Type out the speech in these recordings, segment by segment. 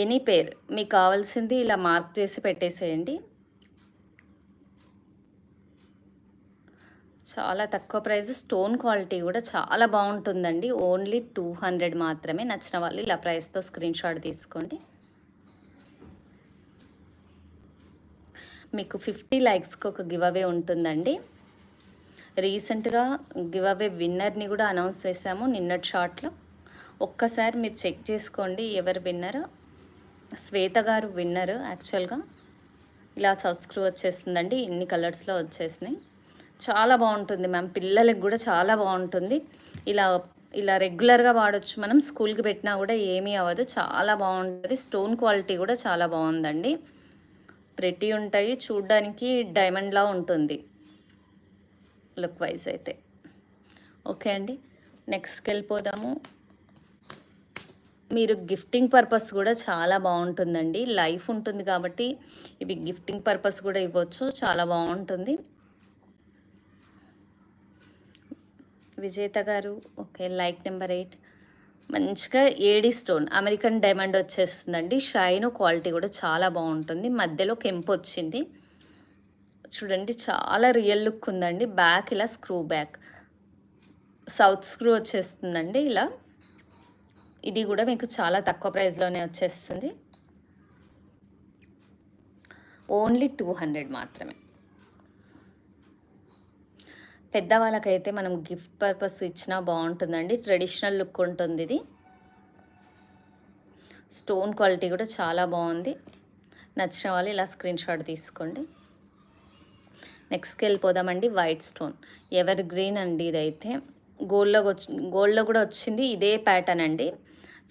Any పేర్ మీకు కావాల్సింది ఇలా మార్క్ చేసి పెట్టేసేయండి. చాలా తక్కువ ప్రైస్, స్టోన్ క్వాలిటీ కూడా చాలా బాగుంటుందండి. ఓన్లీ 200 మాత్రమే. నచ్చిన వాళ్ళు ఇలా ప్రైస్తో స్క్రీన్ షాట్ తీసుకోండి. మీకు 50 లైక్స్కి ఒక గివ్ అవే ఉంటుందండి. రీసెంట్గా గివ్ అవే విన్నర్ని కూడా అనౌన్స్ చేశాము నిన్నటి షాట్లో. ఒక్కసారి మీరు చెక్ చేసుకోండి ఎవరు విన్నర్. శ్వేత గారు విన్నర్. యాక్చువల్గా ఇలా సబ్స్క్రూ వచ్చేస్తుందండి, ఇన్ని కలర్స్లో వచ్చేసినాయి. చాలా బాగుంటుంది మ్యామ్, పిల్లలకి కూడా చాలా బాగుంటుంది. ఇలా ఇలా రెగ్యులర్గా వాడచ్చు, మనం స్కూల్కి పెట్టినా కూడా ఏమీ అవ్వదు. చాలా బాగుంటుంది. స్టోన్ క్వాలిటీ కూడా చాలా బాగుందండి. ప్రెటీ ఉంటాయి, చూడ్డానికి డైమండ్లా ఉంటుంది లుక్ వైజ్ అయితే. ఓకే అండి, నెక్స్ట్కి వెళ్ళిపోదాము. మీరు గిఫ్టింగ్ పర్పస్ కూడా చాలా బాగుంటుందండి. లైఫ్ ఉంటుంది కాబట్టి ఇవి గిఫ్టింగ్ పర్పస్ కూడా ఇవ్వచ్చు. చాలా బాగుంటుంది. విజేత గారు ఓకే, లైక్ నెంబర్ 8. మంచిగా ఏడి స్టోన్ అమెరికన్ డైమండ్ వచ్చేస్తుందండి. షైన్ క్వాలిటీ కూడా చాలా బాగుంటుంది. మధ్యలో కెంపు వచ్చింది చూడండి, చాలా రియల్ లుక్ ఉందండి. బ్యాక్ ఇలా స్క్రూ బ్యాక్, సౌత్ స్క్రూ వచ్చేస్తుందండి ఇలా. ఇది కూడా మీకు చాలా తక్కువ ప్రైస్లోనే వచ్చేస్తుంది. ఓన్లీ 200 మాత్రమే. పెద్దవాళ్ళకైతే మనం గిఫ్ట్ పర్పస్ ఇచ్చినా బాగుంటుందండి. ట్రెడిషనల్ లుక్ ఉంటుంది ఇది. స్టోన్ క్వాలిటీ కూడా చాలా బాగుంది. నచ్చిన వాళ్ళు ఇలా స్క్రీన్ షాట్ తీసుకోండి. నెక్స్ట్కి వెళ్ళిపోదామండి. వైట్ స్టోన్ ఎవర్ గ్రీన్ అండి. ఇదైతే గోల్డ్లో కూడా వచ్చింది. ఇదే ప్యాటర్న్ అండి,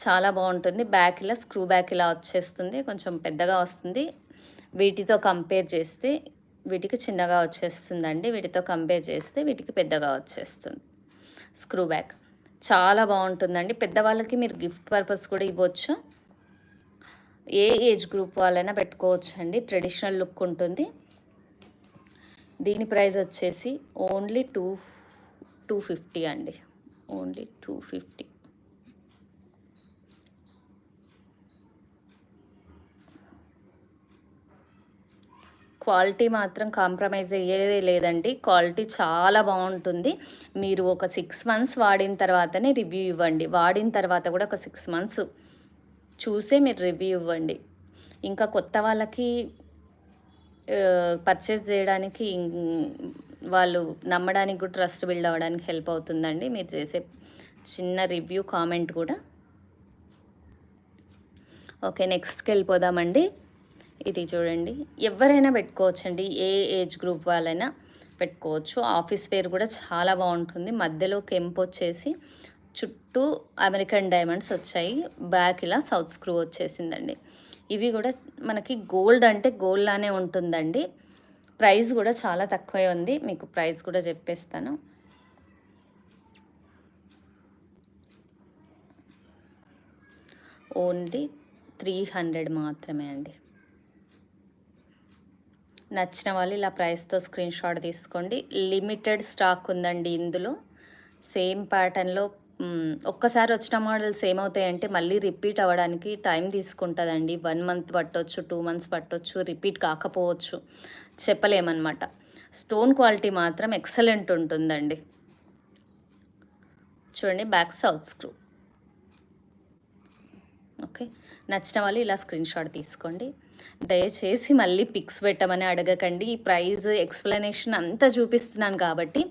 చాలా బాగుంటుంది. బ్యాక్ ఇలా స్క్రూ బ్యాక్ ఇలా వచ్చేస్తుంది, కొంచెం పెద్దగా వస్తుంది. వీటితో కంపేర్ చేస్తే వీటికి చిన్నగా వచ్చేస్తుందండి. వీటితో కంపేర్ చేస్తే వీటికి పెద్దగా వచ్చేస్తుంది. స్క్రూ బ్యాక్ చాలా బాగుంటుందండి. పెద్దవాళ్ళకి మీరు గిఫ్ట్ పర్పస్ కూడా ఇవ్వచ్చు. ఏ ఏజ్ గ్రూప్ వాళ్ళైనా పెట్టుకోవచ్చు అండి. ట్రెడిషనల్ లుక్ ఉంటుంది. దీని ప్రైస్ వచ్చేసి ఓన్లీ 250 అండి. ఓన్లీ 250. క్వాలిటీ మాత్రం కాంప్రమైజ్ అయ్యేదే లేదండి. క్వాలిటీ చాలా బాగుంటుంది. మీరు ఒక 6 మంత్స్ వాడిన తర్వాతనే రివ్యూ ఇవ్వండి. వాడిన తర్వాత కూడా ఒక 6 మంత్స్ చూసే మీరు రివ్యూ ఇవ్వండి. ఇంకా కొత్త వాళ్ళకి పర్చేస్ చేయడానికి, వాళ్ళు నమ్మడానికి కూడా, ట్రస్ట్ బిల్డ్ అవ్వడానికి హెల్ప్ అవుతుందండి మీరు చేసే చిన్న రివ్యూ కామెంట్ కూడా. ఓకే, నెక్స్ట్కి వెళ్ళిపోదామండి. ఇది చూడండి, ఎవరైనా పెట్టుకోవచ్చండి. ఏ ఏజ్ గ్రూప్ వాళ్ళైనా పెట్టుకోవచ్చు. ఆఫీస్ వేర్ కూడా చాలా బాగుంటుంది. మధ్యలో కెంపు వచ్చేసి చుట్టూ అమెరికన్ డైమండ్స్ వచ్చాయి. బ్యాక్ ఇలా సౌత్ స్క్రూ వచ్చేసిందండి. ఇవి కూడా మనకి గోల్డ్ అంటే గోల్డ్ లానే ఉంటుందండి. ప్రైస్ కూడా చాలా తక్కువే ఉంది. మీకు ప్రైస్ కూడా చెప్పేస్తాను. ఓన్లీ 300 మాత్రమే అండి. నచ్చిన వాళ్ళు ఇలా ప్రైస్తో స్క్రీన్ షాట్ తీసుకోండి. లిమిటెడ్ స్టాక్ ఉందండి ఇందులో. సేమ్ ప్యాటర్న్లో ఒక్కసారి వచ్చిన మోడల్స్ ఏమవుతాయంటే మళ్ళీ రిపీట్ అవ్వడానికి టైం తీసుకుంటుందండి. 1 మంత్ పట్టవచ్చు, 2 మంత్స్ పట్టవచ్చు, రిపీట్ కాకపోవచ్చు, చెప్పలేమన్నమాట. స్టోన్ క్వాలిటీ మాత్రం ఎక్సలెంట్ ఉంటుందండి. చూడండి, బ్యాక్ సౌత్ స్క్రూ. ఓకే, నచ్చిన వాళ్ళు ఇలా స్క్రీన్ షాట్ తీసుకోండి. దయచేసి మళ్ళీ పిక్స్ పెట్టమని అడగకండి. ఈ ప్రైజ్ ఎక్స్ప్లెనేషన్ అంతా చూపిస్తున్నాను కాబట్టి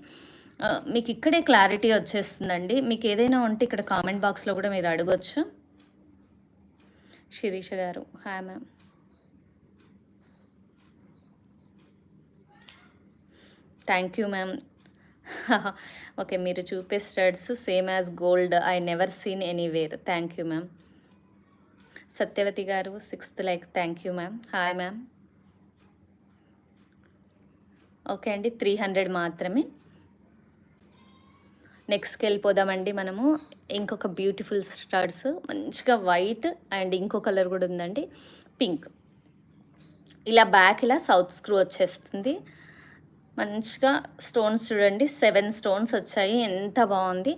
మీకు ఇక్కడే క్లారిటీ వచ్చేస్తుందండి. మీకు ఏదైనా ఉంటే ఇక్కడ కామెంట్ బాక్స్లో కూడా మీరు అడగొచ్చు. శిరీష గారు hi ma'am. Thank you ma'am. Okay, మీరు చూపే studs same as gold, I never seen anywhere. Thank you ma'am. Satyavathi గారు 6th like, thank you ma'am. Hi ma'am. Okay అండి, 300 మాత్రమే. నెక్స్ట్కి వెళ్ళిపోదామండి మనము. ఇంకొక బ్యూటిఫుల్ స్టడ్స్, మంచిగా వైట్ అండ్ ఇంకో కలర్ కూడా ఉందండి, పింక్. ఇలా బ్యాక్ ఇలా సౌత్ స్క్రూ వచ్చేస్తుంది. మంచిగా స్టోన్స్ చూడండి, 7 స్టోన్స్ వచ్చాయి. ఎంత బాగుంది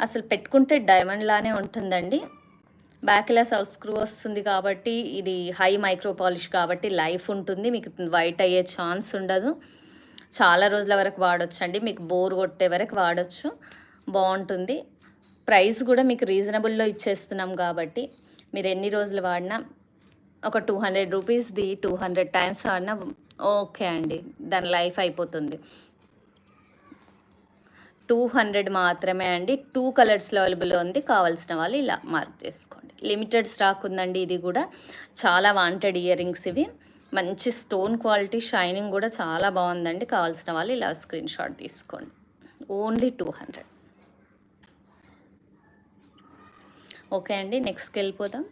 అసలు, పెట్టుకుంటే డైమండ్ లానే ఉంటుందండి. బ్యాక్ ఇలా సౌత్ స్క్రూ వస్తుంది కాబట్టి ఇది హై మైక్రో పాలిష్ కాబట్టి లైఫ్ ఉంటుంది. మీకు వైట్ అయ్యే ఛాన్స్ ఉండదు. చాలా రోజుల వరకు వాడొచ్చండి. మీకు బోర్ కొట్టే వరకు వాడొచ్చు. బాగుంటుంది. ప్రైస్ కూడా మీకు రీజనబుల్లో ఇచ్చేస్తున్నాం కాబట్టి మీరు ఎన్ని రోజులు వాడినా ఒక 200 రూపీస్ది 200 టైమ్స్ వాడినా ఓకే అండి. దాని లైఫ్ అయిపోతుంది. 200 మాత్రమే అండి. 2 కలర్స్లో అవైలబుల్ ఉంది. కావాల్సిన వాళ్ళు ఇలా మార్క్ చేసుకోండి. లిమిటెడ్ స్టాక్ ఉందండి. ఇది కూడా చాలా వాంటెడ్ ఇయర్ రింగ్స్ ఇవి. మంచి స్టోన్ క్వాలిటీ, షైనింగ్ కూడా చాలా బాగుందండి. కావాల్సిన వాళ్ళు ఇలా స్క్రీన్ షాట్ తీసుకోండి. ఓన్లీ 200. ఓకే అండి, నెక్స్ట్కి వెళ్ళిపోదాం.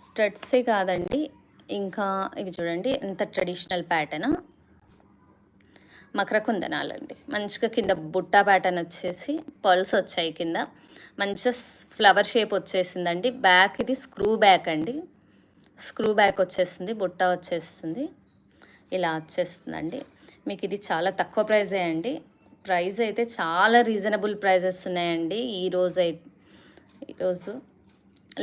స్టడ్సే కాదండి, ఇంకా ఇవి చూడండి ఎంత ట్రెడిషనల్ ప్యాటర్న్. మకర కుందనాలండి. మంచిగా కింద బుట్టా ప్యాటర్న్ వచ్చేసి పర్ల్స్ వచ్చాయి. కింద మంచిగా ఫ్లవర్ షేప్ వచ్చేసిందండి. బ్యాక్ ఇది స్క్రూ బ్యాక్ అండి. స్క్రూ బ్యాక్ వచ్చేస్తుంది, బుట్ట వచ్చేస్తుంది, ఇలా వచ్చేస్తుందండి. మీకు ఇది చాలా తక్కువ ప్రైజే అండి. ప్రైస్ అయితే చాలా రీజనబుల్ ప్రైజెస్ ఉన్నాయండి. ఈరోజు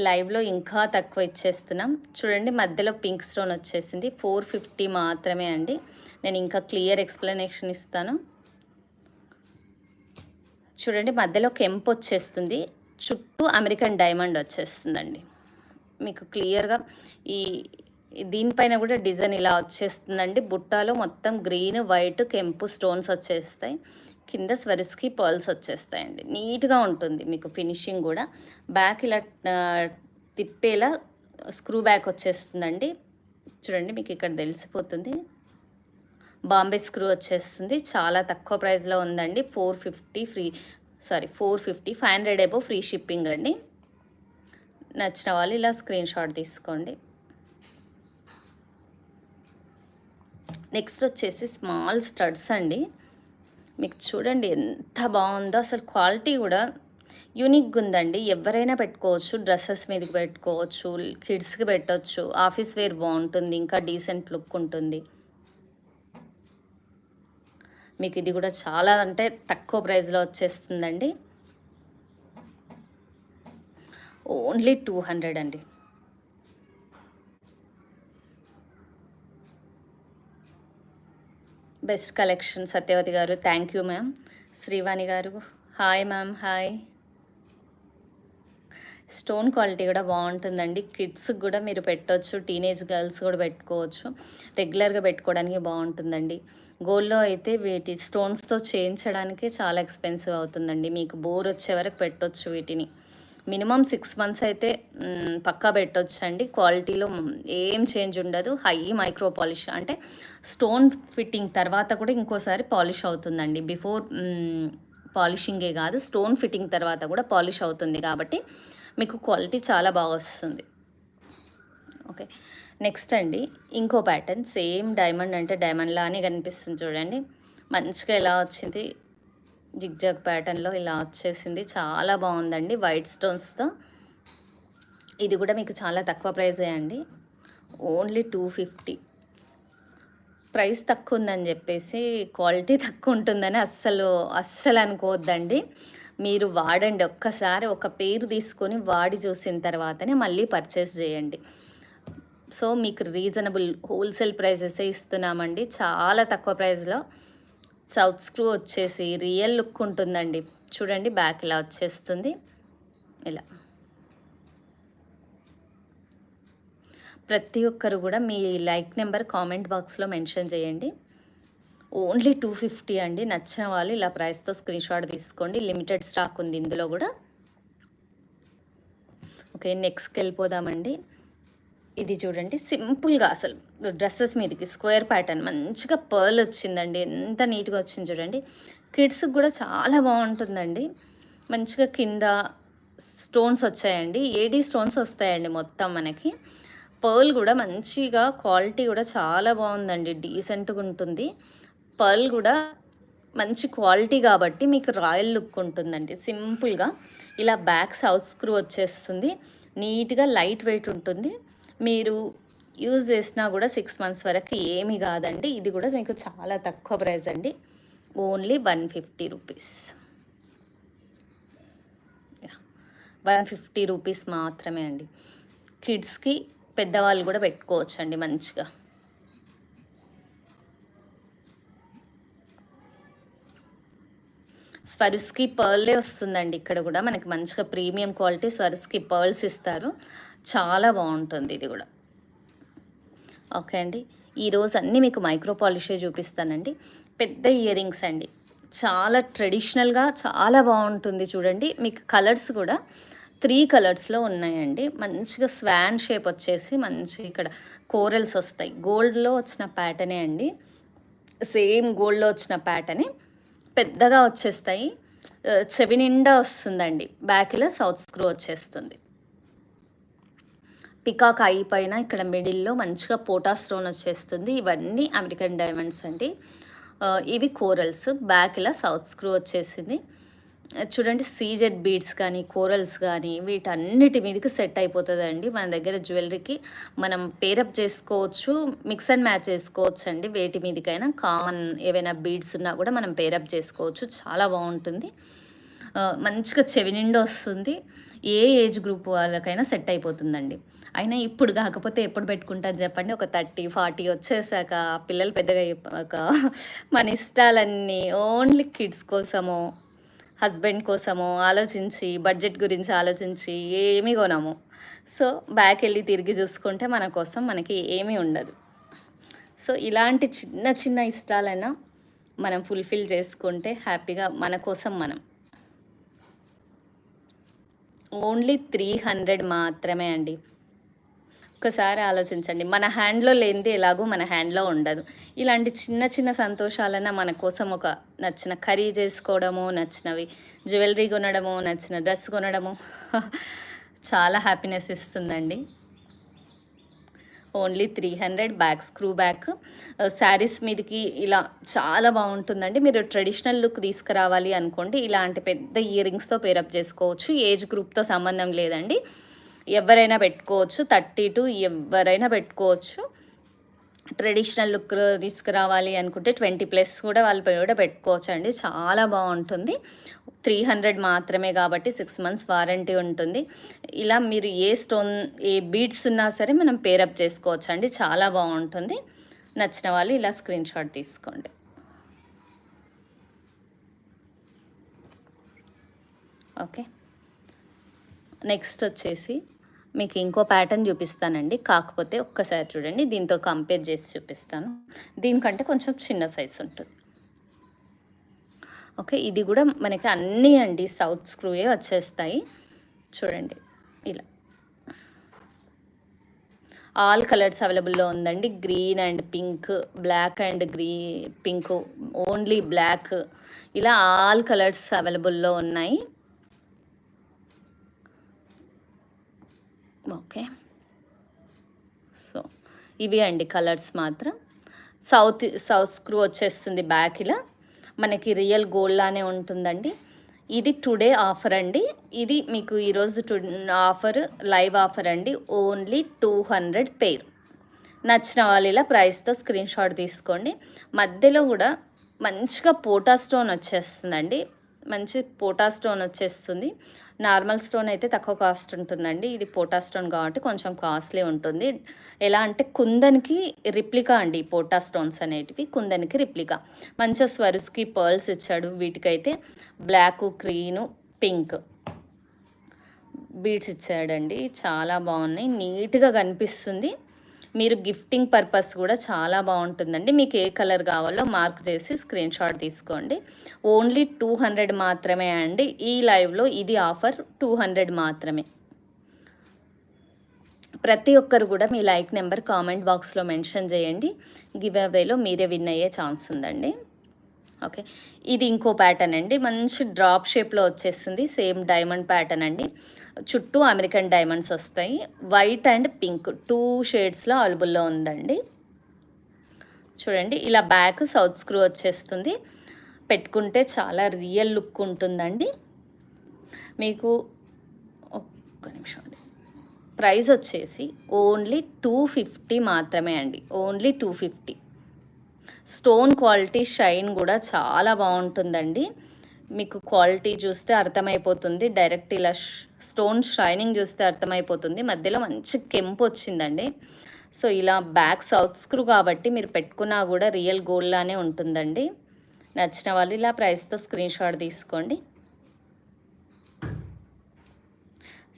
లైవ్లో ఇంకా తక్కువ ఇచ్చేస్తున్నాం. చూడండి మధ్యలో పింక్ స్టోన్ వచ్చేసింది. 450 మాత్రమే అండి. నేను ఇంకా క్లియర్ ఎక్స్ప్లెనేషన్ ఇస్తాను. చూడండి మధ్యలో కెంపు వచ్చేస్తుంది, చుట్టూ అమెరికన్ డైమండ్ వచ్చేస్తుందండి. మీకు క్లియర్గా దీనిపైన కూడా డిజైన్ ఇలా వచ్చేస్తుందండి. బుట్టాలో మొత్తం గ్రీన్, వైట్, కెంపు స్టోన్స్ వచ్చేస్తాయి. కింద స్వరిస్కి పర్ల్స్ వచ్చేస్తాయండి. నీట్గా ఉంటుంది మీకు ఫినిషింగ్ కూడా. బ్యాక్ ఇలా తిప్పేలా స్క్రూ బ్యాక్ వచ్చేస్తుందండి. చూడండి మీకు ఇక్కడ తెలిసిపోతుంది. బాంబే స్క్రూ వచ్చేస్తుంది. చాలా తక్కువ ప్రైస్లో ఉందండి. 450 500 అబోవ్ ఫ్రీ షిప్పింగ్ అండి. నచ్చిన వాళ్ళు ఇలా స్క్రీన్ షాట్ తీసుకోండి. నెక్స్ట్ వచ్చేసి స్మాల్ స్టడ్స్ అండి. మీకు చూడండి ఎంత బాగుందో, అసలు క్వాలిటీ కూడా యూనిక్గా ఉందండి. ఎవరైనా పెట్టుకోవచ్చు, డ్రెస్సెస్ మీదకి పెట్టుకోవచ్చు, కిడ్స్కి పెట్టవచ్చు, ఆఫీస్ వేర్ బాగుంటుంది, ఇంకా డీసెంట్ లుక్ ఉంటుంది. మీకు ఇది కూడా చాలా అంటే తక్కువ ప్రైస్లో వచ్చేస్తుందండి. ఓన్లీ 200 అండి. బెస్ట్ కలెక్షన్ సత్యవతి గారు. Thank you ma'am. శ్రీవాణి గారు hi ma'am. Hi. Stone quality కూడా బాగుంటుందండి. కిడ్స్కి కూడా మీరు పెట్టవచ్చు, టీనేజ్ గర్ల్స్ కూడా పెట్టుకోవచ్చు, రెగ్యులర్గా పెట్టుకోవడానికి బాగుంటుందండి. గోల్డ్లో అయితే వీటి స్టోన్స్తో చేయించడానికి చాలా ఎక్స్పెన్సివ్ అవుతుందండి. మీకు బోర్ వచ్చే వరకు పెట్టవచ్చు. వీటిని మినిమం 6 మంత్స్ అయితే పక్కా పెట్టవచ్చు అండి. క్వాలిటీలో ఏం చేంజ్ ఉండదు. హై మైక్రో పాలిష్ అంటే స్టోన్ ఫిట్టింగ్ తర్వాత కూడా ఇంకోసారి పాలిష్ అవుతుందండి. బిఫోర్ పాలిషింగే కాదు, స్టోన్ ఫిట్టింగ్ తర్వాత కూడా పాలిష్ అవుతుంది కాబట్టి మీకు క్వాలిటీ చాలా బాగా వస్తుంది. ఓకే, నెక్స్ట్ అండి ఇంకో ప్యాటర్న్. సేమ్ డైమండ్ అంటే డైమండ్ లానే కనిపిస్తుంది చూడండి. మంచిగా ఎలా వచ్చింది, జిగ్జాగ్ ప్యాటర్న్లో ఇలా వచ్చేసింది. చాలా బాగుందండి వైట్ స్టోన్స్తో. ఇది కూడా మీకు చాలా తక్కువ ప్రైజే అండి. ఓన్లీ 250. ప్రైస్ తక్కువ ఉందని చెప్పేసి క్వాలిటీ తక్కువ ఉంటుందని అస్సలు అనుకోవద్దండి. మీరు వాడండి, ఒక్కసారి ఒక పేరు తీసుకొని వాడి చూసిన తర్వాతనే మళ్ళీ పర్చేస్ చేయండి. సో మీకు రీజనబుల్ హోల్సేల్ ప్రైజెసే ఇస్తున్నామండి. చాలా తక్కువ ప్రైస్లో సౌత్ స్క్రూ వచ్చేసి రియల్ లుక్ ఉంటుందండి. చూడండి బ్యాక్ ఇలా వచ్చేస్తుంది. ఇలా ప్రతి ఒక్కరు కూడా మీ లైక్ నెంబర్ కామెంట్ బాక్స్లో మెన్షన్ చేయండి. ఓన్లీ 250 అండి. నచ్చిన వాళ్ళు ఇలా ప్రైస్తో స్క్రీన్ షాట్ తీసుకోండి. లిమిటెడ్ స్టాక్ ఉంది ఇందులో కూడా. ఓకే, నెక్స్ట్కి వెళ్ళిపోదామండి. ఇది చూడండి సింపుల్గా అసలు డ్రెస్సెస్ మీదకి స్క్వేర్ ప్యాటర్న్ మంచిగా పర్ల్ వచ్చిందండి. ఎంత నీట్గా వచ్చింది చూడండి. కిడ్స్కి కూడా చాలా బాగుంటుందండి. మంచిగా కింద స్టోన్స్ వచ్చాయండి. ఏడీ స్టోన్స్ వస్తాయండి మొత్తం మనకి. పర్ల్ కూడా మంచిగా క్వాలిటీ కూడా చాలా బాగుందండి. డీసెంట్గా ఉంటుంది. పర్ల్ కూడా మంచి క్వాలిటీ కాబట్టి మీకు రాయల్ లుక్ ఉంటుందండి. సింపుల్గా ఇలా బ్యాక్ సౌత్ స్క్రూ వచ్చేస్తుంది. నీట్గా లైట్ వెయిట్ ఉంటుంది. మీరు యూజ్ చేసినా కూడా 6 మంత్స్ వరకు ఏమీ కాదండి. ఇది కూడా మీకు చాలా తక్కువ ప్రైస్ అండి. Only 150 rupees. 150 రూపీస్ మాత్రమే అండి. కిడ్స్కి పెద్దవాళ్ళు కూడా పెట్టుకోవచ్చు అండి మంచిగా. స్వరుస్కి పర్లే వస్తుందండి. ఇక్కడ కూడా మనకి మంచిగా ప్రీమియం క్వాలిటీ స్వరుస్కి పర్ల్స్ ఇస్తారు. చాలా బాగుంటుంది ఇది కూడా. ఓకే అండి, ఈరోజు అన్నీ మీకు మైక్రో పాలిషే చూపిస్తానండి. పెద్ద ఇయర్ రింగ్స్ అండి, చాలా ట్రెడిషనల్గా చాలా బాగుంటుంది. చూడండి, మీకు కలర్స్ కూడా 3 కలర్స్లో ఉన్నాయండి. మంచిగా స్వాన్ షేప్ వచ్చేసి మంచిగా ఇక్కడ కోరల్స్ వస్తాయి. గోల్డ్లో వచ్చిన ప్యాటర్నే అండి, సేమ్ గోల్డ్లో వచ్చిన ప్యాటర్నే పెద్దగా వచ్చేస్తాయి. చెవి నిండా వస్తుందండి. బ్యాక్ ఇలా సౌత్ స్క్రూ వచ్చేస్తుంది. పికాక్ ఐ పైన ఇక్కడ మిడిల్లో మంచిగా పోటా స్టోన్ వచ్చేస్తుంది. ఇవన్నీ అమెరికన్ డైమండ్స్ అండి. ఇవి కోరల్స్. బ్యాక్ ఇలా సౌత్ స్క్రూ వచ్చేసింది. చూడండి, సీజెడ్ బీడ్స్ కానీ కోరల్స్ కానీ వీటన్నిటి మీదకి సెట్ అయిపోతుందండి. మన దగ్గర జ్యువెలరీకి మనం పేరప్ చేసుకోవచ్చు, మిక్స్ అండ్ మ్యాచ్ చేసుకోవచ్చు అండి. వేటి మీదకైనా కామన్ ఏవైనా బీడ్స్ ఉన్నా కూడా మనం పేరప్ చేసుకోవచ్చు. చాలా బాగుంటుంది. మంచిగా చెవి నిండా వస్తుంది. ఏ ఏజ్ గ్రూప్ వాళ్ళకైనా సెట్ అయిపోతుందండి. అయినా ఇప్పుడు కాకపోతే ఎప్పుడు పెట్టుకుంటాను చెప్పండి? ఒక 30-40 వచ్చేసాక, పిల్లలు పెద్దగా అయిపోయాక మన ఇష్టాలన్నీ ఓన్లీ కిడ్స్ కోసమో హస్బెండ్ కోసమో ఆలోచించి, బడ్జెట్ గురించి ఆలోచించి ఏమీ కొనము. సో బ్యాక్ వెళ్ళి తిరిగి చూసుకుంటే మన కోసం మనకి ఏమీ ఉండదు. సో ఇలాంటి చిన్న చిన్న ఇష్టాలైనా మనం ఫుల్ఫిల్ చేసుకుంటే హ్యాపీగా మన కోసం మనం. ఓన్లీ 300 మాత్రమే అండి. ఒకసారి ఆలోచించండి, మన హ్యాండ్లో లేనిది ఎలాగో మన హ్యాండ్లో ఉండదు. ఇలాంటి చిన్న చిన్న సంతోషాలన్నా మన కోసం ఒక నచ్చిన కర్రీ చేసుకోవడము, నచ్చినవి జ్యువెలరీ కొనడము, నచ్చిన డ్రెస్ కొనడము చాలా హ్యాపీనెస్ ఇస్తుందండి. Only 300 back screw back. Saris మీదకి ఇలా చాలా బాగుంటుందండి. మీరు ట్రెడిషనల్ లుక్ తీసుకురావాలి అనుకోండి, ఇలాంటి పెద్ద ఇయర్ రింగ్స్తో పేరప్ చేసుకోవచ్చు. ఏజ్ గ్రూప్తో సంబంధం లేదండి, ఎవరైనా పెట్టుకోవచ్చు. 32 ఎవరైనా పెట్టుకోవచ్చు. ట్రెడిషనల్ లుక్ తీసుకురావాలి అనుకుంటే 20+ కూడా వాళ్ళు కూడా పెట్టుకోవచ్చు అండి. చాలా బాగుంటుంది. 300 మాత్రమే కాబట్టి 6 months వారంటీ ఉంటుంది. ఇలా మీరు ఏ స్టోన్ ఏ బీడ్స్ ఉన్నా సరే మనం పేరప్ చేసుకోవచ్చు అండి. చాలా బాగుంటుంది. నచ్చిన వాళ్ళు ఇలా స్క్రీన్ షాట్ తీసుకోండి. ఓకే, నెక్స్ట్ వచ్చేసి మీకు ఇంకో ప్యాటర్న్ చూపిస్తానండి. కాకపోతే ఒక్కసారి చూడండి, దీంతో కంపేర్ చేసి చూపిస్తాను. దీనికంటే కొంచెం చిన్న సైజ్ ఉంటుంది. ఓకే, ఇది కూడా మనకి అన్నీ అండి సౌత్ స్క్రూయే వచ్చేస్తాయి. చూడండి, ఇలా ఆల్ కలర్స్ అవైలబుల్లో ఉందండి. Green and pink, black and pink, only black, ఇలా ఆల్ కలర్స్ అవైలబుల్లో ఉన్నాయి. ఓకే, సో ఇవి అండి కలర్స్ మాత్రం. సౌత్ స్క్రూ వచ్చేస్తుంది బ్యాక్. ఇలా మనకి రియల్ గోల్డ్ లానే ఉంటుందండి. ఇది టుడే ఆఫర్ అండి. ఇది మీకు ఈరోజు ఆఫర్, లైవ్ ఆఫర్ అండి. Only 200 pair. నచ్చిన వాళ్ళు ఇలా ప్రైస్తో స్క్రీన్ షాట్ తీసుకోండి. మధ్యలో కూడా మంచిగా పోటా స్టోన్ వచ్చేస్తుందండి. మంచి పోటా స్టోన్ వచ్చేస్తుంది. నార్మల్ స్టోన్ అయితే తక్కువ కాస్ట్ ఉంటుందండి. ఇది పోటా స్టోన్ కాబట్టి కొంచెం కాస్ట్లీ ఉంటుంది. ఎలా అంటే కుందన్కి రిప్లికా అండి. పోటా స్టోన్స్ అనేటివి కుందన్కి రిప్లికా. మంచిగా స్వరుస్కి పర్ల్స్ ఇచ్చాడు. వీటికైతే బ్లాక్, గ్రీను, పింక్ బీడ్స్ ఇచ్చాడండి. చాలా బాగున్నాయి, నీట్గా కనిపిస్తుంది. మీరు గిఫ్టింగ్ పర్పస్ కూడా చాలా బాగుంటుందండి. మీకు ఏ కలర్ కావాలో మార్క్ చేసి స్క్రీన్ షాట్ తీసుకోండి. ఓన్లీ 200 మాత్రమే అండి. ఈ లైవ్లో ఇది ఆఫర్ 200 మాత్రమే. ప్రతి ఒక్కరు కూడా మీ లైక్ నెంబర్ కామెంట్ బాక్స్లో మెన్షన్ చేయండి. గివ్ అవేలో మీరే విన్ అయ్యే ఛాన్స్ ఉందండి. ఓకే, ఇది ఇంకో ప్యాటర్న్ అండి. మంచి డ్రాప్ షేప్లో వచ్చేస్తుంది. సేమ్ డైమండ్ ప్యాటర్న్ అండి. చుట్టూ అమెరికన్ డైమండ్స్ వస్తాయి. వైట్ అండ్ పింక్ 2 షేడ్స్లో అవైలబుల్లో ఉందండి. చూడండి, ఇలా బ్యాక్ సౌత్ స్క్రూ వచ్చేస్తుంది. పెట్టుకుంటే చాలా రియల్ లుక్ ఉంటుందండి. మీకు ఒక్క నిమిషం అండి, ప్రైస్ వచ్చేసి ఓన్లీ 250 మాత్రమే అండి. ఓన్లీ 250. స్టోన్ క్వాలిటీ, షైన్ కూడా చాలా బాగుంటుందండి. మీకు క్వాలిటీ చూస్తే అర్థమైపోతుంది. డైరెక్ట్ ఇలా స్టోన్ షైనింగ్ చూస్తే అర్థమైపోతుంది. మధ్యలో మంచి కెంపు వచ్చిందండి. సో ఇలా బ్యాక్ సౌత్ స్క్రూ కాబట్టి మీరు పెట్టుకున్నా కూడా రియల్ గోల్డ్ లానే ఉంటుందండి. నచ్చిన వాళ్ళు ఇలా ప్రైస్తో స్క్రీన్ షాట్ తీసుకోండి.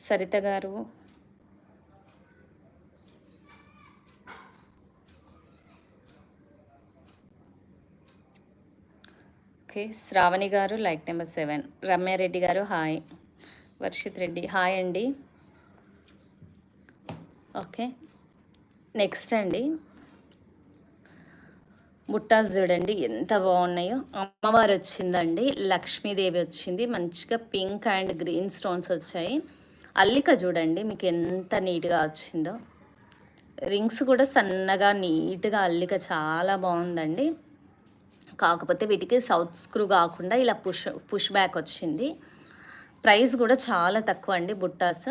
సరిత గారు ఓకే, శ్రావణి గారు లైక్ నెంబర్ 7, రమ్యారెడ్డి గారు హాయ్, వర్షిత్ రెడ్డి హాయ్ అండి. ఓకే, నెక్స్ట్ అండి బుట్టాస్ చూడండి ఎంత బాగున్నాయో. అమ్మవారు వచ్చిందండి, లక్ష్మీదేవి వచ్చింది, మంచిగా పింక్ అండ్ గ్రీన్ స్టోన్స్ వచ్చాయి. అల్లిక చూడండి మీకు ఎంత నీట్గా వచ్చిందో. రింగ్స్ కూడా సన్నగా నీట్గా అల్లిక చాలా బాగుందండి. కాకపోతే వీటికి సౌత్ స్క్రూ కాకుండా ఇలా పుష్ బ్యాక్ వచ్చింది. ప్రైస్ కూడా చాలా తక్కువ అండి. బుట్టాస్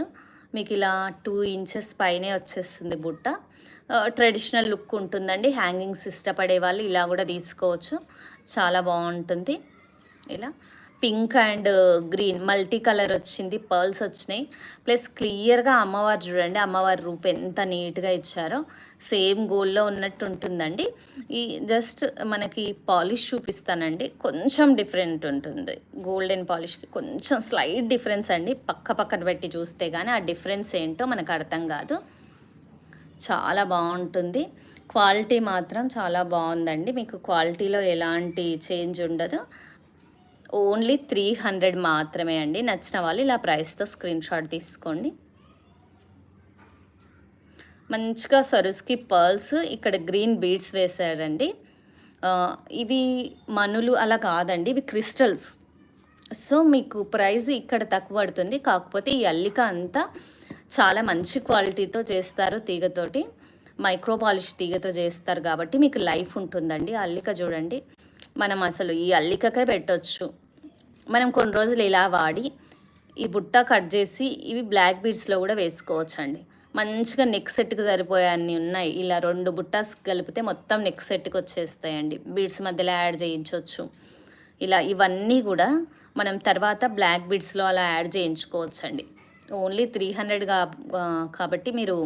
మీకు ఇలా 2 ఇంచెస్ పైనే వచ్చేస్తుంది బుట్ట. ట్రెడిషనల్ లుక్ ఉంటుందండి. హ్యాంగింగ్స్ ఇష్టపడే వాళ్ళు ఇలా కూడా తీసుకోవచ్చు, చాలా బాగుంటుంది. ఇలా pink and green multi colour వచ్చింది, పర్ల్స్ వచ్చినాయి. ప్లస్ క్లియర్గా అమ్మవారు చూడండి, అమ్మవారి రూపు ఎంత నీట్గా ఇచ్చారో. సేమ్ గోల్డ్లో ఉన్నట్టు ఉంటుందండి. ఈ జస్ట్ మనకి పాలిష్ చూపిస్తానండి, కొంచెం డిఫరెంట్ ఉంటుంది. గోల్డెన్ పాలిష్కి కొంచెం స్లైట్ డిఫరెన్స్ అండి. పక్కన పెట్టి చూస్తే కానీ ఆ డిఫరెన్స్ ఏంటో మనకు అర్థం కాదు. చాలా బాగుంటుంది. క్వాలిటీ మాత్రం చాలా బాగుందండి. మీకు క్వాలిటీలో ఎలాంటి చేంజ్ ఉండదు. ఓన్లీ 300 మాత్రమే అండి. నచ్చిన వాళ్ళు ఇలా ప్రైస్తో స్క్రీన్ షాట్ తీసుకోండి. మంచిగా సరుస్కి పర్ల్స్, ఇక్కడ గ్రీన్ బీడ్స్ వేశారండి. ఇవి మనులు అలా కాదండి, ఇవి క్రిస్టల్స్. సో మీకు ప్రైస్ ఇక్కడ తక్కువ పడుతుంది. కాకపోతే ఈ అల్లిక అంతా చాలా మంచి క్వాలిటీతో చేస్తారు, తీగతోటి మైక్రో పాలిష్ తీగతో చేస్తారు కాబట్టి మీకు లైఫ్ ఉంటుందండి. అల్లిక చూడండి, మనం అసలు ఈ అల్లికకే పెట్టవచ్చు. మనం కొన్ని రోజులు ఇలా వాడి ఈ బుట్ట కట్ చేసి ఇవి బ్లాక్ బీడ్స్లో కూడా వేసుకోవచ్చు అండి. మంచిగా నెక్ సెట్కి సరిపోయే అన్నీ ఉన్నాయి. ఇలా 2 బుట్టాస్ కలిపితే మొత్తం నెక్ సెట్కి వచ్చేస్తాయండి. బీడ్స్ మధ్యలో యాడ్ చేయించవచ్చు. ఇలా ఇవన్నీ కూడా మనం తర్వాత బ్లాక్ బీడ్స్లో అలా యాడ్ చేయించుకోవచ్చు అండి. ఓన్లీ 300 కాబట్టి మీరు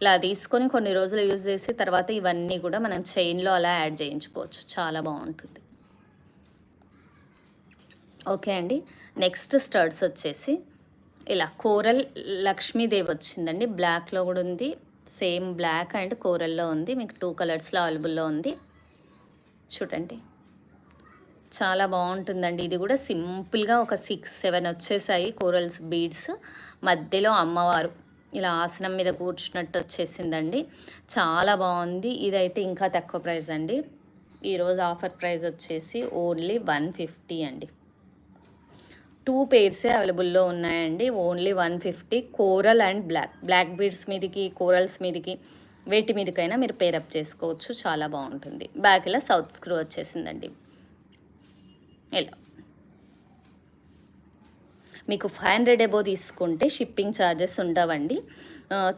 ఇలా తీసుకొని కొన్ని రోజులు యూజ్ చేసి తర్వాత ఇవన్నీ కూడా మనం చైన్లో అలా యాడ్ చేయించుకోవచ్చు, చాలా బాగుంటుంది. ఓకే అండి, నెక్స్ట్ స్టడ్స్ వచ్చేసి ఇలా కోరల్ లక్ష్మీదేవి వచ్చిందండి. బ్లాక్లో కూడా ఉంది, సేమ్ బ్లాక్ అండ్ కోరల్లో ఉంది. మీకు 2 కలర్స్లో అవైలబుల్లో ఉంది. చూడండి చాలా బాగుంటుందండి. ఇది కూడా సింపుల్గా ఒక 6-7 వచ్చేసాయి కోరల్స్ బీడ్స్. మధ్యలో అమ్మవారు ఇలా ఆసనం మీద కూర్చున్నట్టు వచ్చేసిందండి, చాలా బాగుంది. ఇదైతే ఇంకా తక్కువ ప్రైస్ అండి. ఈరోజు ఆఫర్ ప్రైస్ వచ్చేసి ఓన్లీ 150 అండి. 2 పేర్సే అవైలబుల్లో ఉన్నాయండి, only 150. Coral and black beads మీదకి, కోరల్స్ మీదకి, వేటి మీదకైనా మీరు పేరప్ చేసుకోవచ్చు, చాలా బాగుంటుంది. బ్యాక్ ఇలా సౌత్ స్క్రూ వచ్చేసిందండి. ఇలా మీకు 500 అబోవ్ తీసుకుంటే షిప్పింగ్ ఛార్జెస్ ఉండవండి.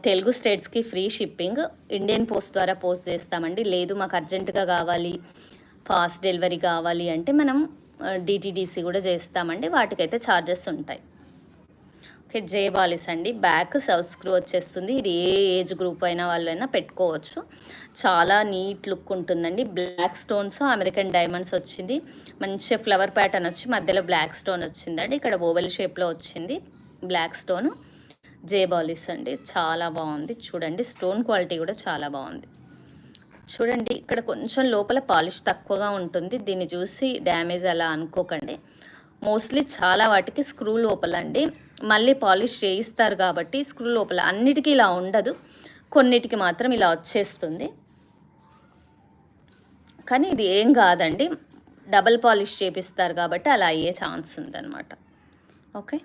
తెలుగు స్టేట్స్కి ఫ్రీ షిప్పింగ్. ఇండియన్ పోస్ట్ ద్వారా పోస్ట్ చేస్తామండి. లేదు మాకు అర్జెంటుగా కావాలి, ఫాస్ట్ డెలివరీ కావాలి అంటే మనం డిటీడీసీ కూడా చేస్తామండి, వాటికైతే ఛార్జెస్ ఉంటాయి. ఓకే, జే బాలిస్ అండి. బ్యాక్ సౌత్ స్క్రూ వచ్చేస్తుంది. ఇది ఏ ఏజ్ గ్రూప్ అయినా వాళ్ళైనా పెట్టుకోవచ్చు, చాలా నీట్ లుక్ ఉంటుందండి. బ్లాక్ స్టోన్స్, అమెరికన్ డైమండ్స్ వచ్చింది. మంచి ఫ్లవర్ ప్యాటర్న్ వచ్చి మధ్యలో బ్లాక్ స్టోన్ వచ్చిందండి. ఇక్కడ ఓవెల్ షేప్లో వచ్చింది బ్లాక్ స్టోన్. జే బాలిస్ అండి, చాలా బాగుంది. చూడండి స్టోన్ క్వాలిటీ కూడా చాలా బాగుంది. చూడండి ఇక్కడ కొంచెం లోపల పాలిష్ తక్కువగా ఉంటుంది. దీన్ని చూసి డ్యామేజ్ అలా అనుకోకండి. మోస్ట్లీ చాలా వాటికి స్క్రూ లోపల అండి మళ్ళీ పాలిష్ చేయిస్తారు కాబట్టి స్క్రూ లోపల అన్నిటికీ ఇలా ఉండదు, కొన్నిటికి మాత్రం ఇలా వచ్చేస్తుంది. కానీ ఇది ఏం కాదండి, డబల్ పాలిష్ చేపిస్తారు కాబట్టి అలా అయ్యే ఛాన్స్ ఉందన్నమాట. ఓకే,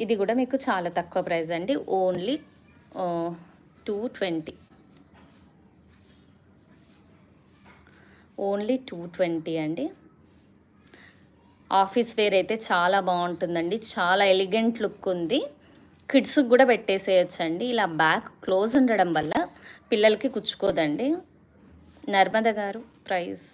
ఇది కూడా మీకు చాలా తక్కువ ప్రైస్ అండి, ఓన్లీ 220. ఓన్లీ 220 అండి. ఆఫీస్ వేర్ అయితే చాలా బాగుంటుందండి, చాలా ఎలిగెంట్ లుక్ ఉంది. కిడ్స్కి కూడా పెట్టేసేయచ్చండి. ఇలా బ్యాక్ క్లోజ్ ఉండడం వల్ల పిల్లలకి కుచ్చుకోదండి. నర్మద గారు price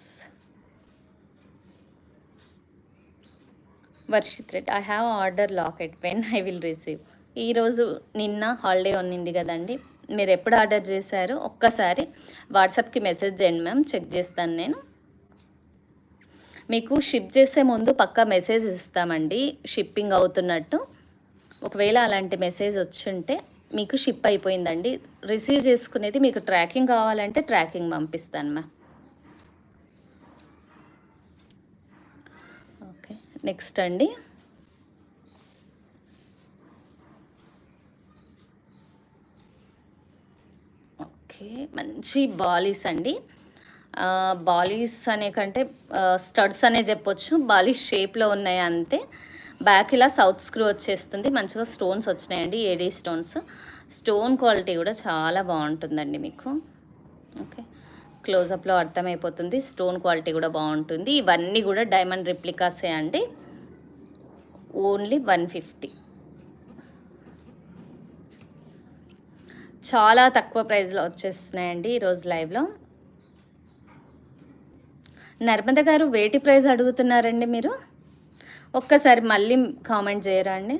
Varshith Reddy, I have order locket when I will receive. ఈరోజు నిన్న హాలిడే ఉన్నింది కదండి, మీరు ఎప్పుడు ఆర్డర్ చేశారు ఒక్కసారి వాట్సాప్కి మెసేజ్ చేయండి మ్యామ్, చెక్ చేస్తాను నేను. మీకు షిప్ చేసే ముందు పక్కా మెసేజ్ ఇస్తామండి షిప్పింగ్ అవుతున్నట్టు. ఒకవేళ అలాంటి మెసేజ్ వచ్చుంటే మీకు షిప్ అయిపోయిందండి. రిసీవ్ చేసుకునేది మీకు ట్రాకింగ్ కావాలంటే ట్రాకింగ్ పంపిస్తాను మ్యామ్. ఓకే, నెక్స్ట్ అండి, ఓకే మంచి బాలీస్ అండి. బాలీస్ అనే కంటే స్టడ్స్ అనే చెప్పొచ్చు. బాలీస్ షేప్లో ఉన్నాయి అంతే. బ్యాక్ ఇలా సౌత్ స్క్రూ వచ్చేస్తుంది. మంచిగా స్టోన్స్ వచ్చినాయండి, ఏడీ స్టోన్స్. స్టోన్ క్వాలిటీ కూడా చాలా బాగుంటుందండి మీకు. ఓకే, క్లోజప్లో అర్థమైపోతుంది. స్టోన్ క్వాలిటీ కూడా బాగుంటుంది. ఇవన్నీ కూడా డైమండ్ రిప్లికాసే అండి. ఓన్లీ 150. చాలా తక్కువ ప్రైస్లో వచ్చేస్తున్నాయండి ఈరోజు లైవ్లో. నర్మద గారు వేటి ప్రైస్ అడుగుతున్నారండి మీరు? ఒక్కసారి మళ్ళీ కామెంట్ చేయరా అండి?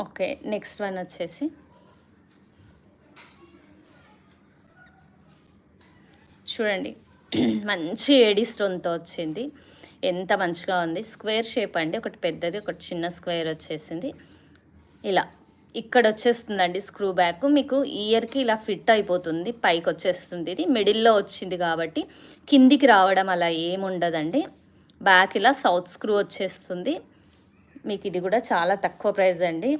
ఓకే, నెక్స్ట్ వన్ వచ్చేసి చూడండి, మంచి ఏడీ స్టోన్తో వచ్చింది. ఎంత మంచిగా ఉంది. స్క్వేర్ షేప్ అండి, ఒకటి పెద్దది ఒకటి చిన్న స్క్వేర్ వచ్చేసింది. ఇలా ఇక్కడ వచ్చేస్తుందండి స్క్రూ బ్యాక్. మీకు ఇయర్కి ఇలా ఫిట్ అయిపోతుంది, పైకి వచ్చేస్తుంది. ఇది మిడిల్లో వచ్చింది కాబట్టి కిందికి రావడం అలా ఏముండదండి. బ్యాక్ ఇలా సౌత్ స్క్రూ వచ్చేస్తుంది మీకు. ఇది కూడా చాలా తక్కువ ప్రైస్ అండి,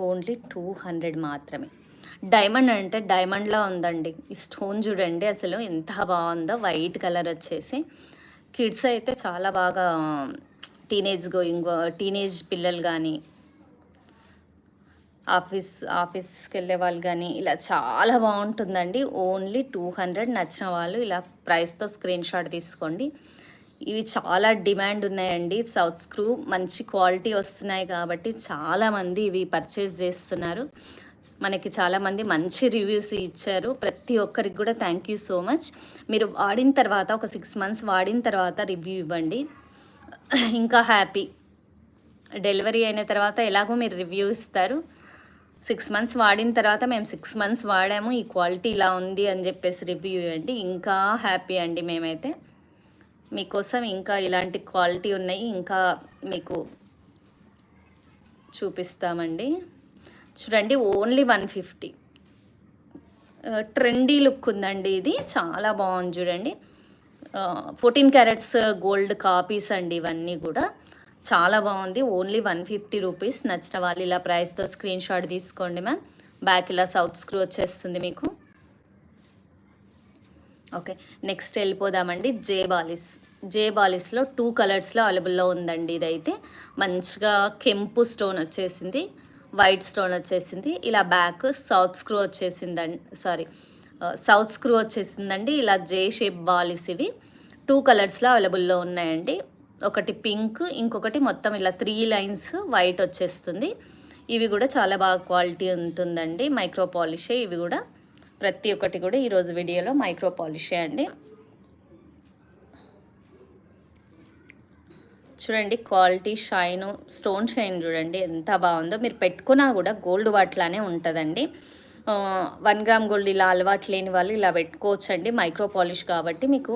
ఓన్లీ 200 మాత్రమే. డైమండ్ అంటే డైమండ్లా ఉందండి. ఈ స్టోన్ చూడండి అసలు ఎంత బాగుందో, వైట్ కలర్ వచ్చేసి. కిడ్స్ అయితే చాలా బాగా, టీనేజ్ పిల్లలు కానీ, ఆఫీస్కి వెళ్ళే వాళ్ళు కానీ ఇలా చాలా బాగుంటుందండి. ఓన్లీ 200. నచ్చిన వాళ్ళు ఇలా ప్రైస్తో స్క్రీన్ షాట్ తీసుకోండి. ఇవి చాలా డిమాండ్ ఉన్నాయండి. సౌత్ స్క్రూ మంచి క్వాలిటీ వస్తున్నాయి కాబట్టి చాలామంది ఇవి పర్చేస్ చేస్తున్నారు. మనకి చాలామంది మంచి రివ్యూస్ ఇచ్చారు. ప్రతి ఒక్కరికి కూడా థ్యాంక్ యూ సో మచ్. మీరు వాడిన తర్వాత ఒక 6 months వాడిన తర్వాత రివ్యూ ఇవ్వండి, ఇంకా హ్యాపీ. డెలివరీ అయిన తర్వాత ఎలాగో మీరు రివ్యూ ఇస్తారు. 6 months వాడిన తర్వాత మేము 6 months వాడాము, ఈ క్వాలిటీ ఇలా ఉంది అని చెప్పేసి రివ్యూ ఇవ్వండి, ఇంకా హ్యాపీ అండి మేమైతే. మీకోసం ఇంకా ఇలాంటి క్వాలిటీ ఉన్నాయి, ఇంకా మీకు చూపిస్తామండి. చూడండి, ఓన్లీ 150. ట్రెండీ లుక్ ఉందండి, ఇది చాలా బాగుంది చూడండి. 14 carats గోల్డ్ కాపీస్ అండి ఇవన్నీ కూడా. చాలా బాగుంది, ఓన్లీ 150 రూపీస్. నచ్చిన వాళ్ళు ఇలా ప్రైస్తో స్క్రీన్ షాట్ తీసుకోండి మ్యామ్. బ్యాక్ ఇలా సౌత్ స్క్రూ వచ్చేస్తుంది మీకు. ఓకే, నెక్స్ట్ వెళ్ళిపోదామండి. జే బాలిస్లో 2 కలర్స్లో అవైలబుల్లో ఉందండి. ఇదైతే మంచిగా కెంపు స్టోన్ వచ్చేసింది, వైట్ స్టోన్ వచ్చేసింది. ఇలా బ్యాక్ సౌత్ స్క్రూ వచ్చేసిందండి, సౌత్ స్క్రూ వచ్చేసిందండి. ఇలా జే షేప్ బాలిస్ ఇవి 2 కలర్స్లో అవైలబుల్లో ఉన్నాయండి. ఒకటి పింక్, ఇంకొకటి మొత్తం ఇలా 3 lines వైట్ వచ్చేస్తుంది. ఇవి కూడా చాలా బాగా క్వాలిటీ ఉంటుందండి. మైక్రో పాలిషే ఇవి కూడా. ప్రతి ఒక్కటి కూడా ఈరోజు వీడియోలో మైక్రో పాలిషే అండి. చూడండి క్వాలిటీ, షైను, స్టోన్ షైన్ చూడండి ఎంత బాగుందో. మీరు పెట్టుకున్నా కూడా గోల్డ్ వాట్లానే ఉంటుందండి. 1 gram గోల్డ్ ఇలా అలవాటు లేని వాళ్ళు ఇలా పెట్టుకోవచ్చండి. మైక్రో పాలిష్ కాబట్టి మీకు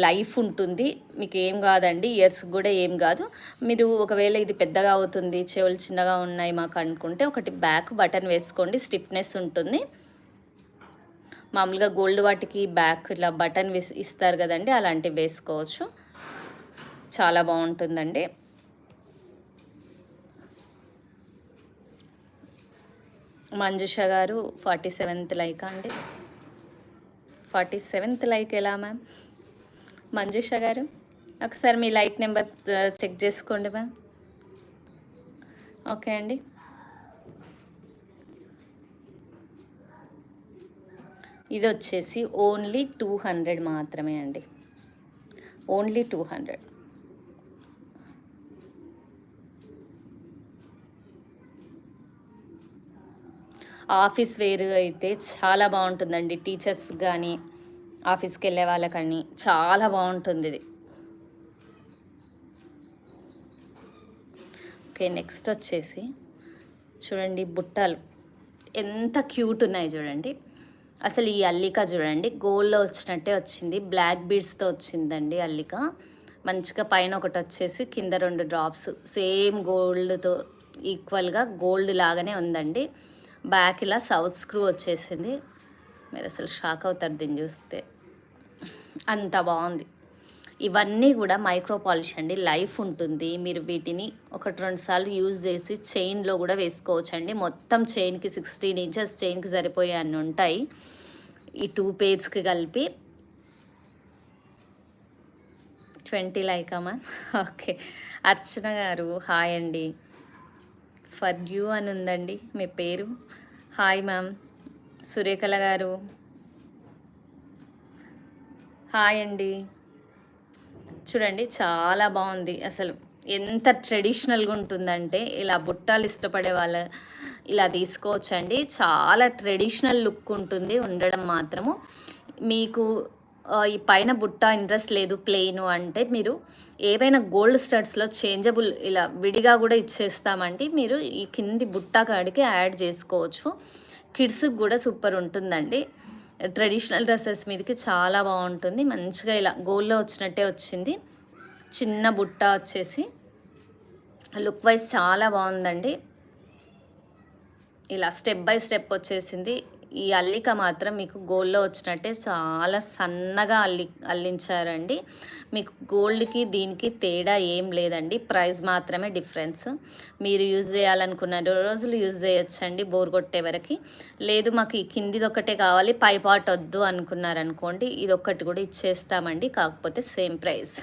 లైఫ్ ఉంటుంది, మీకు ఏం కాదండి. ఇయర్స్ కూడా ఏం కాదు. మీరు ఒకవేళ ఇది పెద్దగా అవుతుంది, చెవులు చిన్నగా ఉన్నాయి మాకు అనుకుంటే ఒకటి బ్యాక్ బటన్ వేసుకోండి, స్టిఫ్నెస్ ఉంటుంది. మామూలుగా గోల్డ్ వాటికి బ్యాక్ ఇలా బటన్ ఇస్తారు కదండి, అలాంటివి వేసుకోవచ్చు. చాలా బాగుంటుందండి. మంజుష గారు 47th లైక్ అండి. 47th లైక్ ఎలా మ్యామ్? మంజుష గారు ఒకసారి మీ లైక్ నెంబర్ చెక్ చేసుకోండి మ్యామ్. ఓకే అండి, ఇది వచ్చేసి ఓన్లీ 200 మాత్రమే అండి, ఓన్లీ 200. ఆఫీస్ వేర్ అయితే చాలా బాగుంటుందండి. టీచర్స్ కానీ ఆఫీస్కి వెళ్ళే వాళ్ళకని చాలా బాగుంటుంది ఇది. ఓకే, నెక్స్ట్ వచ్చేసి చూడండి బుట్టాలు ఎంత క్యూట్ ఉన్నాయి చూడండి. అసలు ఈ అల్లిక చూడండి గోల్డ్లో వచ్చినట్టే వచ్చింది, బ్లాక్ బీడ్స్తో వచ్చిందండి అల్లిక. మంచిగా పైన ఒకటి వచ్చేసి కింద 2 డ్రాప్స్ సేమ్ గోల్డ్తో ఈక్వల్గా గోల్డ్ లాగానే ఉందండి. బ్యాక్ ఇలా సౌత్ స్క్రూ వచ్చేసింది. మీరు అసలు షాక్ అవుతారు దీన్ని చూస్తే, అంత బాగుంది. ఇవన్నీ కూడా మైక్రో పాలిష్ అండి, లైఫ్ ఉంటుంది. మీరు వీటిని 1-2 సార్లు యూజ్ చేసి చైన్లో కూడా వేసుకోవచ్చు అండి. మొత్తం చైన్కి 16 ఇంచెస్ చైన్కి సరిపోయే అన్నీ ఉంటాయి ఈ 2 పేర్స్కి కలిపి. 20 లైకా మ్యామ్. ఓకే, అర్చన గారు హాయ్ అండి. ఫర్ యూ అని ఉందండి మీ పేరు. Hi ma'am. సురేఖల గారు హాయ్ అండి. చూడండి చాలా బాగుంది. అసలు ఎంత ట్రెడిషనల్గా ఉంటుందంటే ఇలా బుట్టాలు ఇష్టపడే వాళ్ళు ఇలా తీసుకోవచ్చండి. చాలా ట్రెడిషనల్ లుక్ ఉంటుంది ఉండడం మాత్రము. మీకు ఈ పైన బుట్ట ఇంట్రెస్ట్ లేదు ప్లెయిన్ అంటే మీరు ఏవైనా గోల్డ్ స్టడ్స్లో చేంజబుల్ ఇలా విడిగా కూడా ఇచ్చేస్తామండి. మీరు ఈ కింది బుట్ట కాడికి యాడ్ చేసుకోవచ్చు. కిడ్స్కి కూడా సూపర్ ఉంటుందండి. ట్రెడిషనల్ డ్రెస్సెస్ మీదకి చాలా బాగుంటుంది. మంచిగా ఇలా గోల్డ్లో వచ్చినట్టే వచ్చింది. చిన్న బుట్ట వచ్చేసి లుక్ వైజ్ చాలా బాగుందండి. ఇలా స్టెప్ బై స్టెప్ వచ్చేసింది. ఈ అల్లిక మాత్రం మీకు గోల్డ్లో వచ్చినట్టే చాలా సన్నగా అల్లించారండి. మీకు గోల్డ్కి దీనికి తేడా ఏం లేదండి, ప్రైస్ మాత్రమే డిఫరెన్స్. మీరు యూజ్ చేయాలనుకున్న రోజులు యూజ్ చేయొచ్చండి బోర్ కొట్టే వరకు. లేదు మాకు ఈ కిందిది ఒకటే కావాలి పై పార్ట్ వద్దు అనుకున్నారనుకోండి, ఇది ఒక్కటి కూడా ఇచ్చేస్తామండి. కాకపోతే సేమ్ ప్రైస్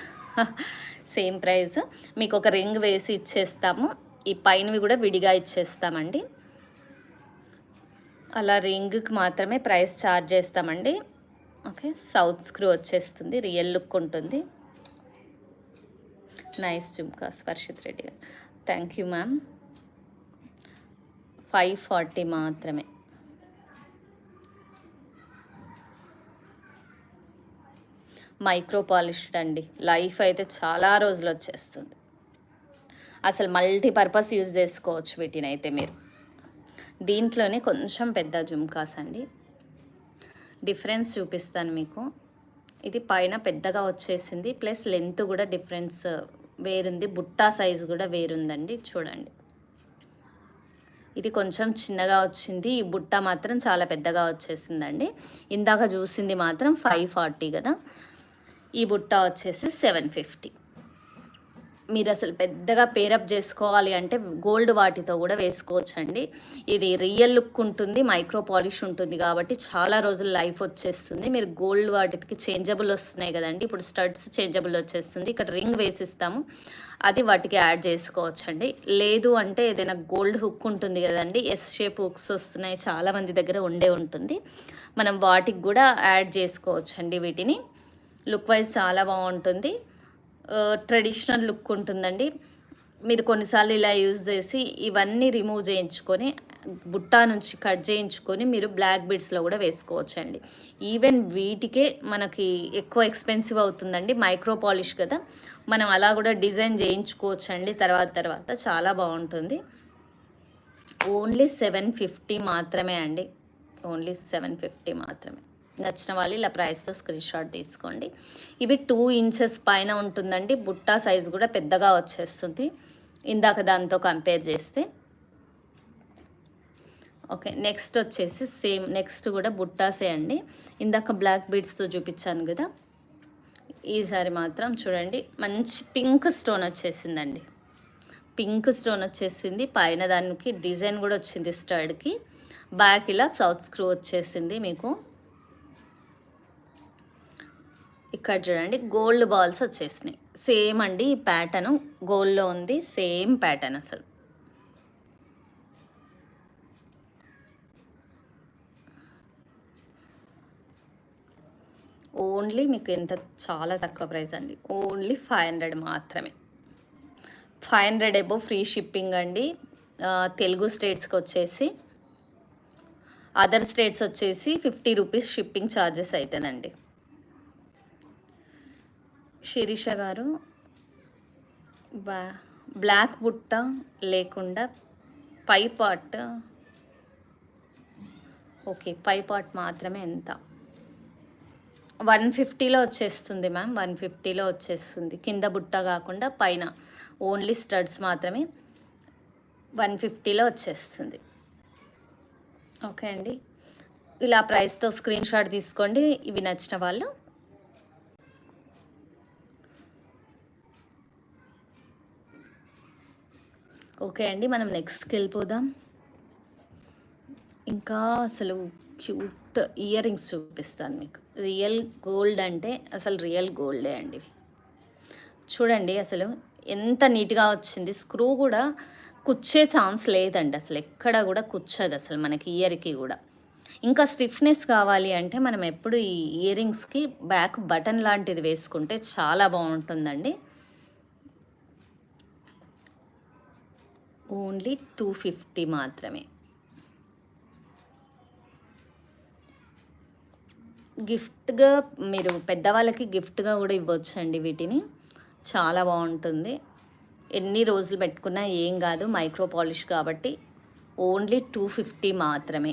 సేమ్ ప్రైస్. మీకు ఒక రింగ్ వేసి ఇచ్చేస్తాము. ఈ పైనవి కూడా విడిగా ఇచ్చేస్తామండి. అలా రింగ్కి మాత్రమే ప్రైస్ ఛార్జ్ చేస్తామండి. ఓకే, సౌత్ స్క్రూ వచ్చేస్తుంది, రియల్ లుక్ ఉంటుంది. నైస్ జుమ్కాస్ వర్షిత్ రెడ్డి గారు, థ్యాంక్ యూ మ్యామ్. 540 మాత్రమే. మైక్రో పాలిష్డ్ అండి, లైఫ్ అయితే చాలా రోజులు వచ్చేస్తుంది. అసలు మల్టీపర్పస్ యూజ్ చేసుకోవచ్చు వీటిని అయితే మీరు. దీంట్లోనే కొంచెం పెద్ద జుమ్కాస్ అండి, డిఫరెన్స్ చూపిస్తాను మీకు. ఇది పైన పెద్దగా వచ్చేసింది, ప్లస్ లెంత్ కూడా డిఫరెన్స్ వేరుంది, బుట్టా సైజు కూడా వేరుందండి. చూడండి, ఇది కొంచెం చిన్నగా వచ్చింది, ఈ బుట్ట మాత్రం చాలా పెద్దగా వచ్చేసిందండి. ఇందాక చూసింది మాత్రం 540 కదా, ఈ బుట్ట వచ్చేసి 750. మీరు అసలు పెద్దగా పేరప్ చేసుకోవాలి అంటే గోల్డ్ వాటితో కూడా వేసుకోవచ్చండి. ఇది రియల్ లుక్ ఉంటుంది, మైక్రో పాలిష్ ఉంటుంది కాబట్టి చాలా రోజులు లైఫ్ వచ్చేస్తుంది. మీరు గోల్డ్ వాటికి చేంజబుల్ వస్తున్నాయి కదండి, ఇప్పుడు స్టడ్స్ చేంజబుల్ వచ్చేస్తుంది. ఇక్కడ రింగ్ వేసిస్తాము, అది వాటికి యాడ్ చేసుకోవచ్చండి. లేదు అంటే ఏదైనా గోల్డ్ హుక్ ఉంటుంది కదండి, ఎస్ షేప్ హుక్స్ వస్తున్నాయి, చాలామంది దగ్గర ఉండే ఉంటుంది, మనం వాటికి కూడా యాడ్ చేసుకోవచ్చండి. వీటిని లుక్ వైజ్ చాలా బాగుంటుంది, ట్రెడిషనల్ లుక్ ఉంటుందండి. మీరు కొన్నిసార్లు ఇలా యూజ్ చేసి ఇవన్నీ రిమూవ్ చేయించుకొని బుట్టా నుంచి కట్ చేయించుకొని మీరు బ్లాక్ బీడ్స్లో కూడా వేసుకోవచ్చండి. ఈవెన్ వీటికే మనకి ఎక్కువ ఎక్స్పెన్సివ్ అవుతుందండి, మైక్రో పాలిష్ కదా, మనం అలా కూడా డిజైన్ చేయించుకోవచ్చండి. తర్వాత చాలా బాగుంటుంది. ఓన్లీ 750 మాత్రమే అండి, ఓన్లీ 750 మాత్రమే. నచ్చిన వాళ్ళు ఇలా ప్రైస్తో స్క్రీన్ షాట్ తీసుకోండి. ఇవి 2 ఇంచెస్ పైన ఉంటుందండి, బుట్టా సైజు కూడా పెద్దగా వచ్చేస్తుంది ఇందాక దాంతో కంపేర్ చేస్తే. ఓకే, నెక్స్ట్ వచ్చేసి సేమ్, నెక్స్ట్ కూడా బుట్టాసే అండి. ఇందాక బ్లాక్ బీడ్స్తో చూపించాను కదా, ఈసారి మాత్రం చూడండి మంచి పింక్ స్టోన్ వచ్చేసిందండి. పింక్ స్టోన్ వచ్చేసింది, పైన దానికి డిజైన్ కూడా వచ్చింది స్టడ్కి. బ్యాక్ ఇలా సౌత్ స్క్రూ వచ్చేసింది మీకు. ఇక్కడ చూడండి గోల్డ్ బాల్స్ వచ్చేసినాయి, సేమ్ అండి. ఈ ప్యాటర్న్ గోల్డ్లో ఉంది, సేమ్ ప్యాటర్న్. అసలు ఓన్లీ మీకు ఎంత చాలా తక్కువ ప్రైస్ అండి, ఓన్లీ 500 మాత్రమే. 500 ఎబో ఫ్రీ షిప్పింగ్ అండి. తెలుగు స్టేట్స్కి వచ్చేసి అదర్ స్టేట్స్ వచ్చేసి 50 రూపీస్ షిప్పింగ్ ఛార్జెస్ అవుతుందండి. శిరీష గారు బ్లాక్ బుట్ట లేకుండా పై పార్ట్, ఓకే, పై పార్ట్ మాత్రమే ఎంత? 150లో వచ్చేస్తుంది మ్యామ్, 150లో వచ్చేస్తుంది. కింద బుట్ట కాకుండా పైన ఓన్లీ స్టడ్స్ మాత్రమే 150లో వచ్చేస్తుంది. ఓకే అండి, ఇలా ప్రైస్తో స్క్రీన్ షాట్ తీసుకోండి ఇవి నచ్చిన వాళ్ళు. ఓకే అండి, మనం నెక్స్ట్కి వెళ్ళిపోదాం. ఇంకా అసలు క్యూట్ ఇయర్ రింగ్స్ చూపిస్తాను మీకు. రియల్ గోల్డ్ అంటే అసలు రియల్ గోల్డే అండి. చూడండి అసలు ఎంత నీట్గా వచ్చింది. స్క్రూ కూడా కుచ్చే ఛాన్స్ లేదండి, అసలు ఎక్కడ కూడా కుచ్చదు అసలు మనకి ఇయర్కి కూడా. ఇంకా స్టిఫ్నెస్ కావాలి అంటే మనం ఎప్పుడు ఈ ఇయర్ రింగ్స్కి బ్యాక్ బటన్ లాంటిది వేసుకుంటే చాలా బాగుంటుందండి. ఓన్లీ 250 మాత్రమే. గిఫ్ట్గా మీరు పెద్దవాళ్ళకి గిఫ్ట్గా కూడా ఇవ్వచ్చండి వీటిని. చాలా బాగుంటుంది, ఎన్ని రోజులు పెట్టుకున్నా ఏం కాదు, మైక్రో పాలిష్ కాబట్టి. ఓన్లీ 250 మాత్రమే.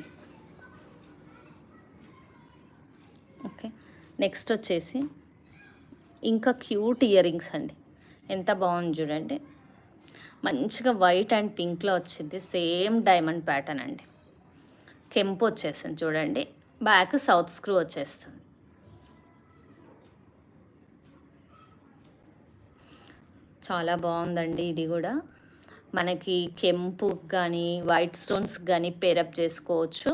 ఓకే, నెక్స్ట్ వచ్చేసి ఇంకా క్యూట్ ఇయర్ రింగ్స్ అండి. ఎంత బాగుంది చూడండి, మంచిగా వైట్ అండ్ పింక్లో వచ్చింది. సేమ్ డైమండ్ ప్యాటర్న్ అండి. కెంపు వచ్చేసింది చూడండి, బ్యాక్ సౌత్ స్క్రూ వచ్చేస్తుంది. చాలా బాగుందండి ఇది కూడా. మనకి కెంపు కానీ వైట్ స్టోన్స్ కానీ పేరప్ చేసుకోవచ్చు.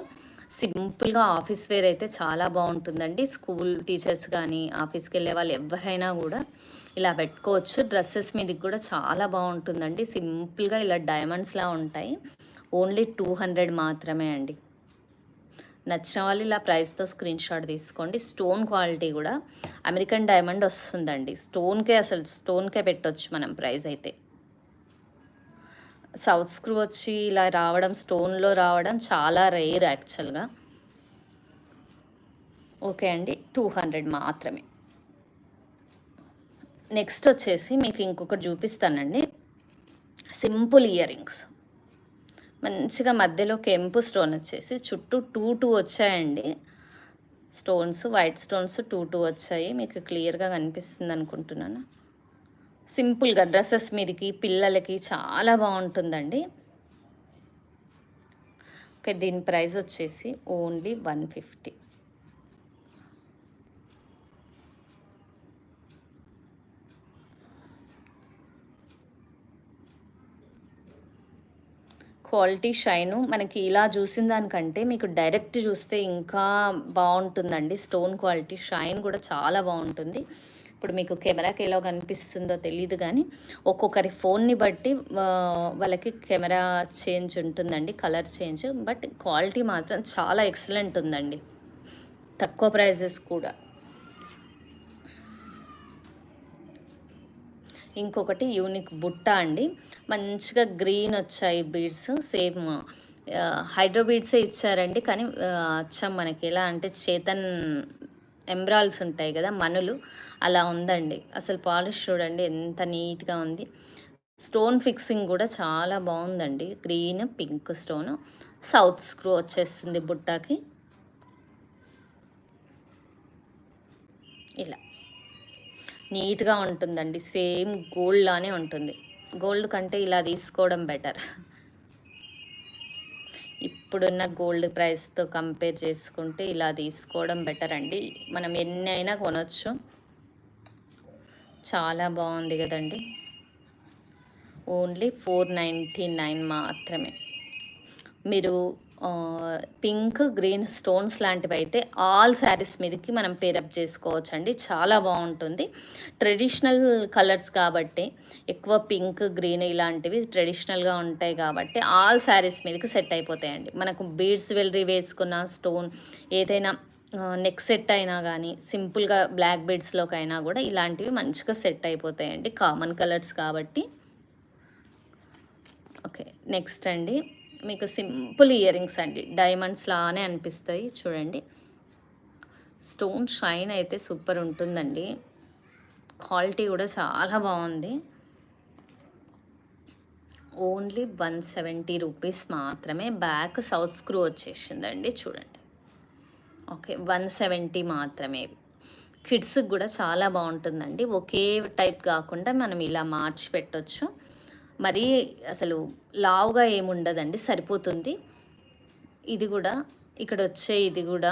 సింపుల్గా ఆఫీస్ వేర్ అయితే చాలా బాగుంటుందండి. స్కూల్ టీచర్స్ కానీ ఆఫీస్కి వెళ్ళే వాళ్ళు ఎవరైనా కూడా ఇలా పెట్టుకోవచ్చు. డ్రెస్సెస్ మీదకి కూడా చాలా బాగుంటుందండి. సింపుల్గా ఇలా డైమండ్స్లా ఉంటాయి. ఓన్లీ 200 మాత్రమే అండి. నచ్చిన వాళ్ళు ఇలా ప్రైస్తో స్క్రీన్ షాట్ తీసుకోండి. స్టోన్ క్వాలిటీ కూడా అమెరికన్ డైమండ్ వస్తుందండి. స్టోన్కే పెట్టవచ్చు మనం ప్రైస్ అయితే. సౌత్ స్క్రూ వచ్చి ఇలా రావడం, స్టోన్లో రావడం చాలా రేర్ యాక్చువల్గా. ఓకే అండి, 200 మాత్రమే. నెక్స్ట్ వచ్చేసి మీకు ఇంకొకటి చూపిస్తానండి. సింపుల్ ఇయర్ రింగ్స్, మంచిగా మధ్యలో కెంపు స్టోన్ వచ్చేసి చుట్టూ 2 వచ్చాయండి. స్టోన్స్, వైట్ స్టోన్స్ 2 వచ్చాయి. మీకు క్లియర్గా కనిపిస్తుంది అనుకుంటున్నాను. సింపుల్గా డ్రెస్సెస్ మీదకి పిల్లలకి చాలా బాగుంటుందండి. ఓకే, దీని ప్రైస్ వచ్చేసి ఓన్లీ 150. క్వాలిటీ షైను మనకి ఇలా చూసిన దానికంటే మీకు డైరెక్ట్ చూస్తే ఇంకా బాగుంటుందండి. స్టోన్ క్వాలిటీ షైన్ కూడా చాలా బాగుంటుంది. ఇప్పుడు మీకు కెమెరాకి ఎలా కనిపిస్తుందో తెలియదు కానీ ఒక్కొక్కరి ఫోన్ని బట్టి వాళ్ళకి కెమెరా చేంజ్ ఉంటుందండి, కలర్ చేంజ్. బట్ క్వాలిటీ మాత్రం చాలా ఎక్సలెంట్ ఉందండి, తక్కువ ప్రైజెస్ కూడా. ఇంకొకటి యూనిక్ బుట్ట అండి, మంచిగా గ్రీన్ వచ్చాయి బీడ్స్. సేమ్ హైడ్రో బీడ్సే ఇచ్చారండి, కానీ అచ్చం మనకి ఎలా అంటే చేతన్ ఎంబ్రాల్స్ ఉంటాయి కదా మనులు, అలా ఉందండి. అసలు పాలిష్ చూడండి ఎంత నీట్గా ఉంది. స్టోన్ ఫిక్సింగ్ కూడా చాలా బాగుందండి. Green pink stone, south screw వచ్చేస్తుంది బుట్టకి. ఇలా నీట్గా ఉంటుందండి, సేమ్ గోల్డ్ లానే ఉంటుంది. గోల్డ్ కంటే ఇలా తీసుకోవడం బెటర్. ఇప్పుడున్న గోల్డ్ ప్రైస్తో కంపేర్ చేసుకుంటే ఇలా తీసుకోవడం బెటర్ అండి. మనం ఎన్ని అయినా కొనవచ్చు. చాలా బాగుంది కదండి. ఓన్లీ 499 మాత్రమే. మీరు పింక్ గ్రీన్ స్టోన్స్ లాంటివి అయితే ఆల్ శారీస్ మీదకి మనం పేరప్ చేసుకోవచ్చు అండి. చాలా బాగుంటుంది. ట్రెడిషనల్ కలర్స్ కాబట్టి ఎక్కువ పింక్ గ్రీన్ ఇలాంటివి ట్రెడిషనల్గా ఉంటాయి కాబట్టి ఆల్ శారీస్ మీదకి సెట్ అయిపోతాయండి. మనకు బీడ్స్ జ్యువెలరీ వేసుకున్న స్టోన్ ఏదైనా నెక్ సెట్ అయినా కానీ సింపుల్గా బ్లాక్ బీడ్స్లోకైనా కూడా ఇలాంటివి మంచిగా సెట్ అయిపోతాయండి, కామన్ కలర్స్ కాబట్టి. ఓకే, నెక్స్ట్ అండి మీకు సింపుల్ ఇయర్ రింగ్స్ అండి. డైమండ్స్ లానే అనిపిస్తాయి చూడండి. స్టోన్ షైన్ అయితే సూపర్ ఉంటుందండి. క్వాలిటీ కూడా చాలా బాగుంది. ఓన్లీ 170 రూపీస్ మాత్రమే. బ్యాక్ సౌత్ స్క్రూ వచ్చేసిందండి చూడండి. ఓకే, 170 మాత్రమే. కిడ్స్కి కూడా చాలా బాగుంటుందండి. ఒకే టైప్ కాకుండా మనం ఇలా మార్చి పెట్టొచ్చు. మరీ అసలు లావుగా ఏముండదండి, సరిపోతుంది. ఇది కూడా ఇక్కడ వచ్చే ఇది కూడా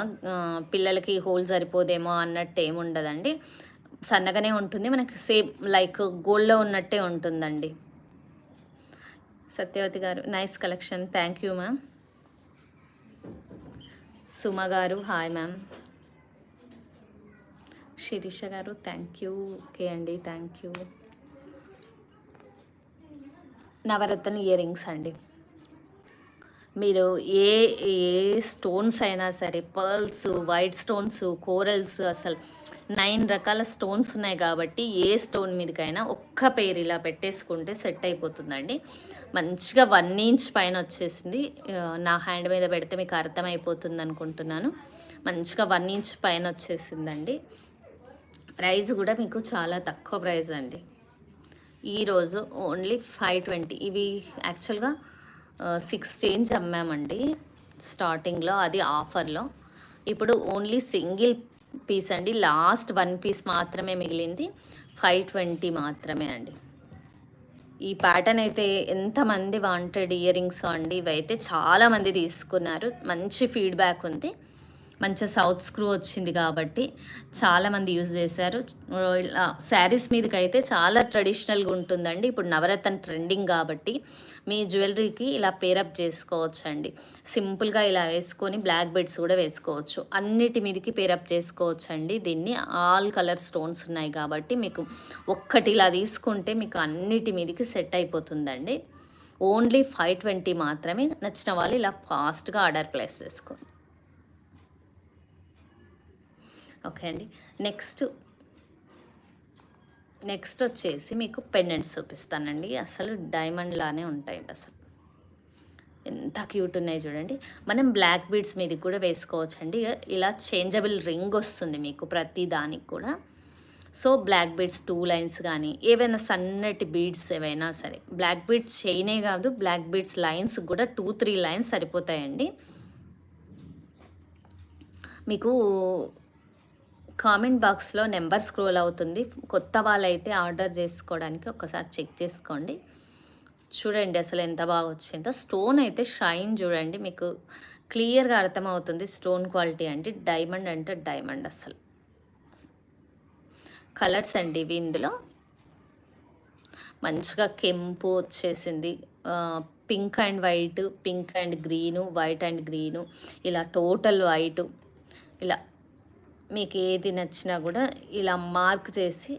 పిల్లలకి హోల్ సరిపోదేమో అన్నట్టు ఏముండదండి. సన్నగానే ఉంటుంది. మనకి సేమ్ లైక్ గోల్డ్లో ఉన్నట్టే ఉంటుందండి. సత్యవతి గారు nice collection, thank you ma'am. Suma గారు హాయ్ మ్యామ్. శిరీష గారు థ్యాంక్ యూ. ఓకే అండి, thank you. Navaratna earrings అండి. మీరు ఏ ఏ స్టోన్స్ అయినా సరే, పర్ల్స్, వైట్ స్టోన్స్, కోరల్స్, అసలు 9 రకాల స్టోన్స్ ఉన్నాయి కాబట్టి ఏ స్టోన్ మీదకైనా ఒక్క పేరు ఇలా పెట్టేసుకుంటే సెట్ అయిపోతుందండి. మంచిగా 1 ఇంచ్ పైన వచ్చేసింది. నా హ్యాండ్ మీద పెడితే మీకు అర్థమైపోతుంది అనుకుంటున్నాను. మంచిగా 1 ఇంచ్ పైన వచ్చేసిందండి. ప్రైస్ కూడా మీకు చాలా తక్కువ ప్రైస్ అండి. ఈరోజు ఓన్లీ 520. ఇవి యాక్చువల్గా 6 చేంజ్ అమ్మామండి స్టార్టింగ్లో, అది ఆఫర్లో. ఇప్పుడు ఓన్లీ సింగిల్ పీస్ అండి, లాస్ట్ 1 పీస్ మాత్రమే మిగిలింది. 520 మాత్రమే అండి. ఈ ప్యాటర్న్ అయితే ఎంతమంది వాంటెడ్ ఇయర్ రింగ్స్ అండి. ఇవైతే చాలామంది తీసుకున్నారు, మంచి ఫీడ్బ్యాక్ ఉంది. మంచిగా సౌత్ స్క్రూ వచ్చింది కాబట్టి చాలామంది యూజ్ చేశారు. ఇలా శారీస్ మీదకి అయితే చాలా ట్రెడిషనల్గా ఉంటుందండి. ఇప్పుడు నవరత్న ట్రెండింగ్ కాబట్టి మీ జ్యువెలరీకి ఇలా పేరప్ చేసుకోవచ్చు అండి. సింపుల్గా ఇలా వేసుకొని బ్లాక్ బెడ్స్ కూడా వేసుకోవచ్చు. అన్నిటి మీదకి పేరప్ చేసుకోవచ్చు అండి. దీన్ని ఆల్ కలర్ స్టోన్స్ ఉన్నాయి కాబట్టి మీకు ఒక్కటి ఇలా తీసుకుంటే మీకు అన్నిటి మీదకి సెట్ అయిపోతుందండి. ఓన్లీ 520 మాత్రమే. నచ్చిన వాళ్ళు ఇలా ఫాస్ట్గా ఆర్డర్ ప్లేస్ చేసుకోండి. ఓకే అండి, నెక్స్ట్ వచ్చేసి మీకు పెండెంట్స్ చూపిస్తానండి. అసలు డైమండ్ లానే ఉంటాయి. అసలు ఎంత క్యూట్ ఉన్నాయి చూడండి. మనం బ్లాక్ బీడ్స్ మీద కూడా వేసుకోవచ్చు అండి. ఇలా చేంజబుల్ రింగ్ వస్తుంది మీకు ప్రతి దానికి కూడా. సో బ్లాక్ బీడ్స్ 2 లైన్స్ కానీ ఏవైనా సన్నటి బీడ్స్ ఏవైనా సరే, బ్లాక్ బీడ్స్ చైనే కాదు, బ్లాక్ బీడ్స్ లైన్స్ కూడా 2-3 లైన్స్ సరిపోతాయండి. మీకు కామెంట్ బాక్స్లో నెంబర్ స్క్రోల్ అవుతుంది. కొత్త వాళ్ళైతే ఆర్డర్ చేసుకోవడానికి ఒకసారి చెక్ చేసుకోండి. చూడండి అసలు ఎంత బాగా వచ్చిందో. స్టోన్ అయితే షైన్ చూడండి, మీకు క్లియర్గా అర్థమవుతుంది స్టోన్ క్వాలిటీ అంటే. డైమండ్ అంటే డైమండ్ అసలు. కలర్స్ అండి ఇవి. ఇందులో మంచిగా కెంపు వచ్చేసింది, pink and white, pink and green, white and green, ఇలా టోటల్ వైటు. ఇలా మీకు ఏది నచ్చినా కూడా ఇలా మార్క్ చేసి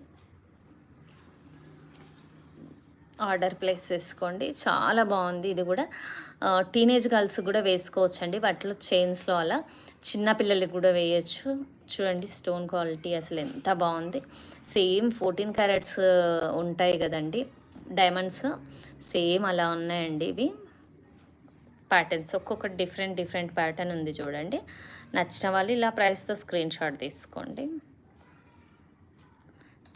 ఆర్డర్ ప్లేస్ చేసుకోండి. చాలా బాగుంది. ఇది కూడా టీనేజ్ గర్ల్స్ కూడా వేసుకోవచ్చండి. వాటిలో చైన్స్లో అలా చిన్నపిల్లలకి కూడా వేయచ్చు. చూడండి స్టోన్ క్వాలిటీ అసలు ఎంత బాగుంది. సేమ్ 14 క్యారెట్స్ ఉంటాయి కదండి డైమండ్స్, సేమ్ అలా ఉన్నాయండి ఇవి. ప్యాటర్న్స్ ఒక్కొక్కటి డిఫరెంట్ ప్యాటర్న్ ఉంది చూడండి. నచ్చిన వాళ్ళు ఇలా ప్రైస్తో స్క్రీన్ షాట్ తీసుకోండి.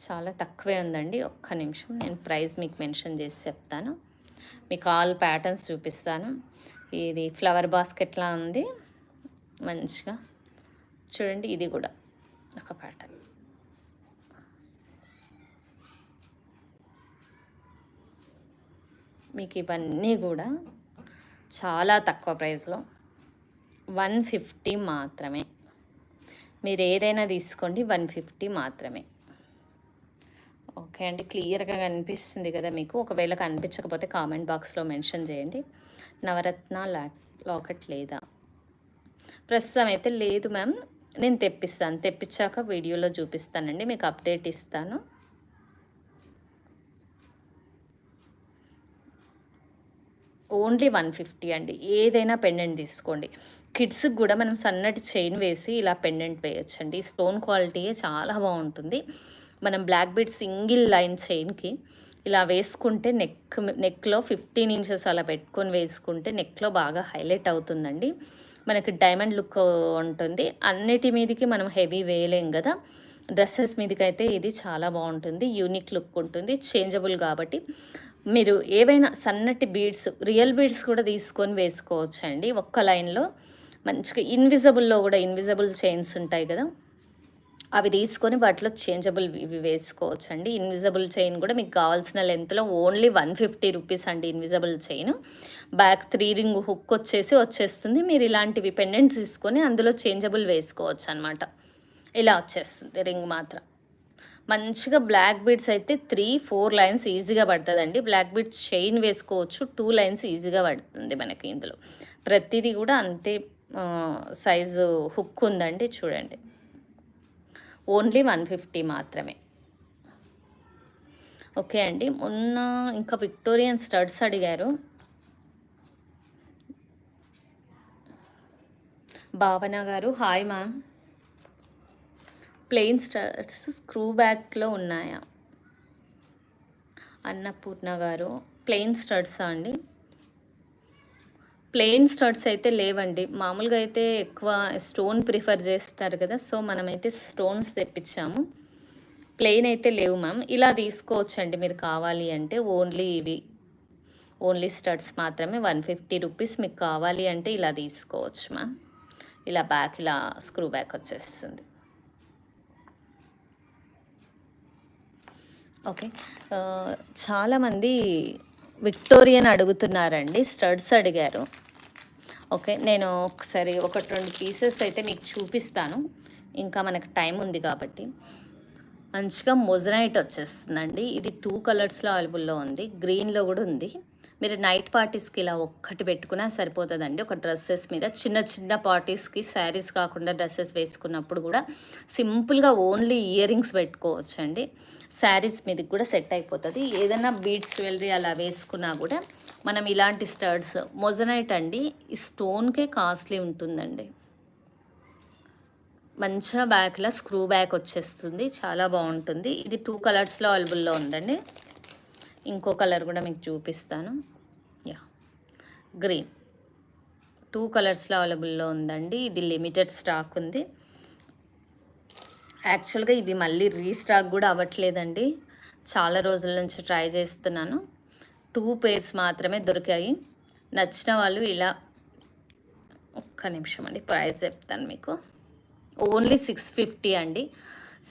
చాలా తక్కువే ఉందండి. ఒక్క నిమిషం నేను ప్రైస్ మీకు మెన్షన్ చేసి చెప్తాను. మీకు ఆల్ ప్యాటర్న్స్ చూపిస్తాను. ఇది ఫ్లవర్ బాస్కెట్లా ఉంది మంచిగా చూడండి. ఇది కూడా ఒక ప్యాటర్న్. మీకు ఇవన్నీ కూడా చాలా తక్కువ ప్రైస్లో 150 మాత్రమే. మీరు ఏదైనా తీసుకోండి, 150 మాత్రమే. ఓకే అండి, క్లియర్గా కనిపిస్తుంది కదా మీకు. ఒకవేళ కనిపించకపోతే కామెంట్ బాక్స్లో మెన్షన్ చేయండి. నవరత్న లాకెట్ లేదా? ప్రస్తుతం అయితే లేదు మ్యామ్, నేను తెప్పిస్తాను. తెప్పించాక వీడియోలో చూపిస్తానండి, మీకు అప్డేట్ ఇస్తాను. ఓన్లీ 150 అండి. ఏదైనా పెండెంట్ తీసుకోండి. కిడ్స్కి కూడా మనం సన్నటి చైన్ వేసి ఇలా పెండెంట్ వేయచ్చండి. స్టోన్ క్వాలిటీయే చాలా బాగుంటుంది. మనం బ్లాక్ బీడ్ సింగిల్ లైన్ చైన్కి ఇలా వేసుకుంటే నెక్లో 15 ఇంచెస్ అలా పెట్టుకొని వేసుకుంటే నెక్లో బాగా హైలైట్ అవుతుందండి. మనకి డైమండ్ లుక్ ఉంటుంది. అన్నిటి మీదకి మనం హెవీ వేయలేం కదా. డ్రెస్సెస్ మీదకైతే ఇది చాలా బాగుంటుంది. యూనిక్ లుక్ ఉంటుంది. చేంజబుల్ కాబట్టి మీరు ఏవైనా సన్నటి బీడ్స్, రియల్ బీడ్స్ కూడా తీసుకొని వేసుకోవచ్చండి. ఒక్క లైన్లో మంచిగా ఇన్విజిబుల్లో కూడా ఇన్విజిబుల్ చైన్స్ ఉంటాయి కదా, అవి తీసుకొని వాటిలో చేంజబుల్ ఇవి వేసుకోవచ్చండి. ఇన్విజిబుల్ చైన్ కూడా మీకు కావాల్సిన లెంత్లో ఓన్లీ 150 రూపీస్ అండి invisible chain. Back 3 ring hook వచ్చేస్తుంది. మీరు ఇలాంటివి పెండెంట్స్ తీసుకొని అందులో చేంజబుల్ వేసుకోవచ్చు అనమాట. ఇలా వచ్చేస్తుంది రింగ్ మాత్రం. మంచిగా బ్లాక్ బీడ్స్ అయితే 3-4 లైన్స్ ఈజీగా పడుతుందండి. బ్లాక్ బీడ్స్ చైన్ వేసుకోవచ్చు, 2 లైన్స్ ఈజీగా పడుతుంది మనకి. ఇందులో ప్రతిదీ కూడా అంతే సైజు హుక్ ఉందండి. చూడండి, ఓన్లీ 150 మాత్రమే. ఓకే అండి. మొన్న ఇంకా విక్టోరియన్ స్టడ్స్ అడిగారు. భావన గారు hi ma'am. Plain studs screw బ్యాక్లో ఉన్నాయా? అన్నపూర్ణ గారు ప్లెయిన్ స్టడ్సా అండి? ప్లెయిన్ స్టడ్స్ అయితే లేవండి. మామూలుగా అయితే ఎక్కువ స్టోన్ ప్రిఫర్ చేస్తారు కదా, సో మనమైతే స్టోన్స్ తెప్పించాము. ప్లెయిన్ అయితే లేవు మ్యామ్. ఇలా తీసుకోవచ్చండి మీరు కావాలి అంటే. ఓన్లీ స్టడ్స్ మాత్రమే 150 రూపీస్. మీకు కావాలి అంటే ఇలా తీసుకోవచ్చు మ్యామ్. ఇలా బ్యాక్, ఇలా స్క్రూ బ్యాక్ వచ్చేస్తుంది. ఓకే. చాలామంది విక్టోరియన్ అడుగుతున్నారండి, స్టడ్స్ అడిగారు. ఓకే, నేను ఒకసారి 1-2 పీసెస్ అయితే మీకు చూపిస్తాను. ఇంకా మనకు టైం ఉంది కాబట్టి. మంచిగా మొజనైట్ వచ్చేస్తుందండి. ఇది 2 కలర్స్లో అవైలబుల్లో ఉంది, గ్రీన్లో కూడా ఉంది. మీరు నైట్ పార్టీస్కి ఇలా ఒక్కటి పెట్టుకున్నా సరిపోతుందండి. ఒక డ్రెస్సెస్ మీద చిన్న పార్టీస్కి శారీస్ కాకుండా డ్రెస్సెస్ వేసుకున్నప్పుడు కూడా సింపుల్గా ఓన్లీ ఇయర్ రింగ్స్ పెట్టుకోవచ్చండి. శారీస్ మీదకి కూడా సెట్ అయిపోతుంది. ఏదైనా బీడ్స్ జ్యువెలరీ అలా వేసుకున్నా కూడా మనం ఇలాంటి స్టడ్స్. మొజనైట్ అండి, ఈ స్టోన్కే కాస్ట్లీ ఉంటుందండి. మంచిగా బ్యాక్లో స్క్రూ బ్యాక్ వచ్చేస్తుంది, చాలా బాగుంటుంది. ఇది 2 కలర్స్లో అవైలబుల్లో ఉందండి. ఇంకో కలర్ కూడా మీకు చూపిస్తాను. యా, గ్రీన్ 2 కలర్స్లో అవైలబుల్లో ఉందండి. ఇది లిమిటెడ్ స్టాక్ ఉంది. యాక్చువల్గా ఇవి మళ్ళీ రీస్టాక్ కూడా అవ్వట్లేదండి. చాలా రోజుల నుంచి ట్రై చేస్తున్నాను. 2 పేర్స్ మాత్రమే దొరికాయి. నచ్చిన వాళ్ళు ఇలా, ఒక్క నిమిషం అండి ప్రైస్ చెప్తాను మీకు. ఓన్లీ 650 అండి.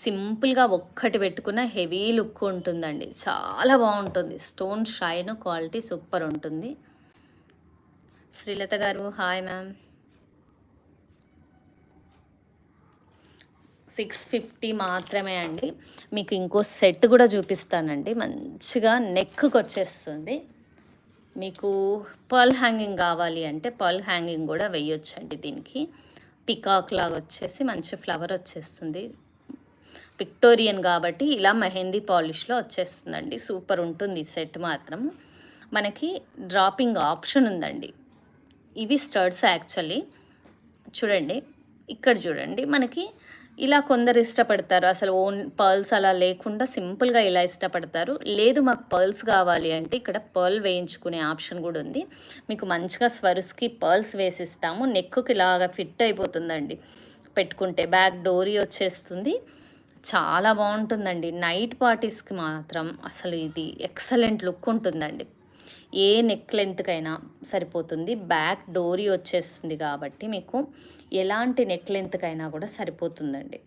సింపుల్గా ఒక్కటి పెట్టుకున్న హెవీ లుక్ ఉంటుందండి, చాలా బాగుంటుంది. స్టోన్ షైన్ క్వాలిటీ సూపర్ ఉంటుంది. శ్రీలత గారు హాయ్ మ్యామ్. 650 మాత్రమే అండి. మీకు ఇంకో సెట్ కూడా చూపిస్తానండి. మంచిగా నెక్కి వచ్చేస్తుంది. మీకు పర్ల్ హ్యాంగింగ్ కావాలి అంటే పర్ల్ హ్యాంగింగ్ కూడా వేయొచ్చండి. దీనికి పికాక్ లాగా వచ్చేసి మంచి ఫ్లవర్ వచ్చేస్తుంది. విక్టోరియన్ కాబట్టి ఇలా మెహందీ పాలిష్లో వచ్చేస్తుందండి. సూపర్ ఉంటుంది ఈ సెట్ మాత్రం. మనకి డ్రాపింగ్ ఆప్షన్ ఉందండి. ఇవి స్టడ్స్ యాక్చువల్లీ. చూడండి, ఇక్కడ చూడండి, మనకి ఇలా కొందరు ఇష్టపడతారు, అసలు ఓన్ పర్ల్స్ అలా లేకుండా సింపుల్గా ఇలా ఇష్టపడతారు. లేదు మాకు పర్ల్స్ కావాలి అంటే ఇక్కడ పర్ల్ వేయించుకునే ఆప్షన్ కూడా ఉంది. మీకు మంచిగా స్వరుస్కి పర్ల్స్ వేసిస్తాము. నెక్కి ఇలాగా ఫిట్ అయిపోతుందండి పెట్టుకుంటే. బ్యాక్ డోరీ వచ్చేస్తుంది, చాలా బాగుంటుందండి. నైట్ పార్టీస్కి మాత్రం అసలు ఇది ఎక్సలెంట్ లుక్ ఉంటుందండి. ఏ నెక్ లెంత్కైనా సరిపోతుంది. బ్యాక్ డోరీ వచ్చేస్తుంది కాబట్టి మీకు ఎలాంటి నెక్ లెంత్కైనా కూడా సరిపోతుందండి.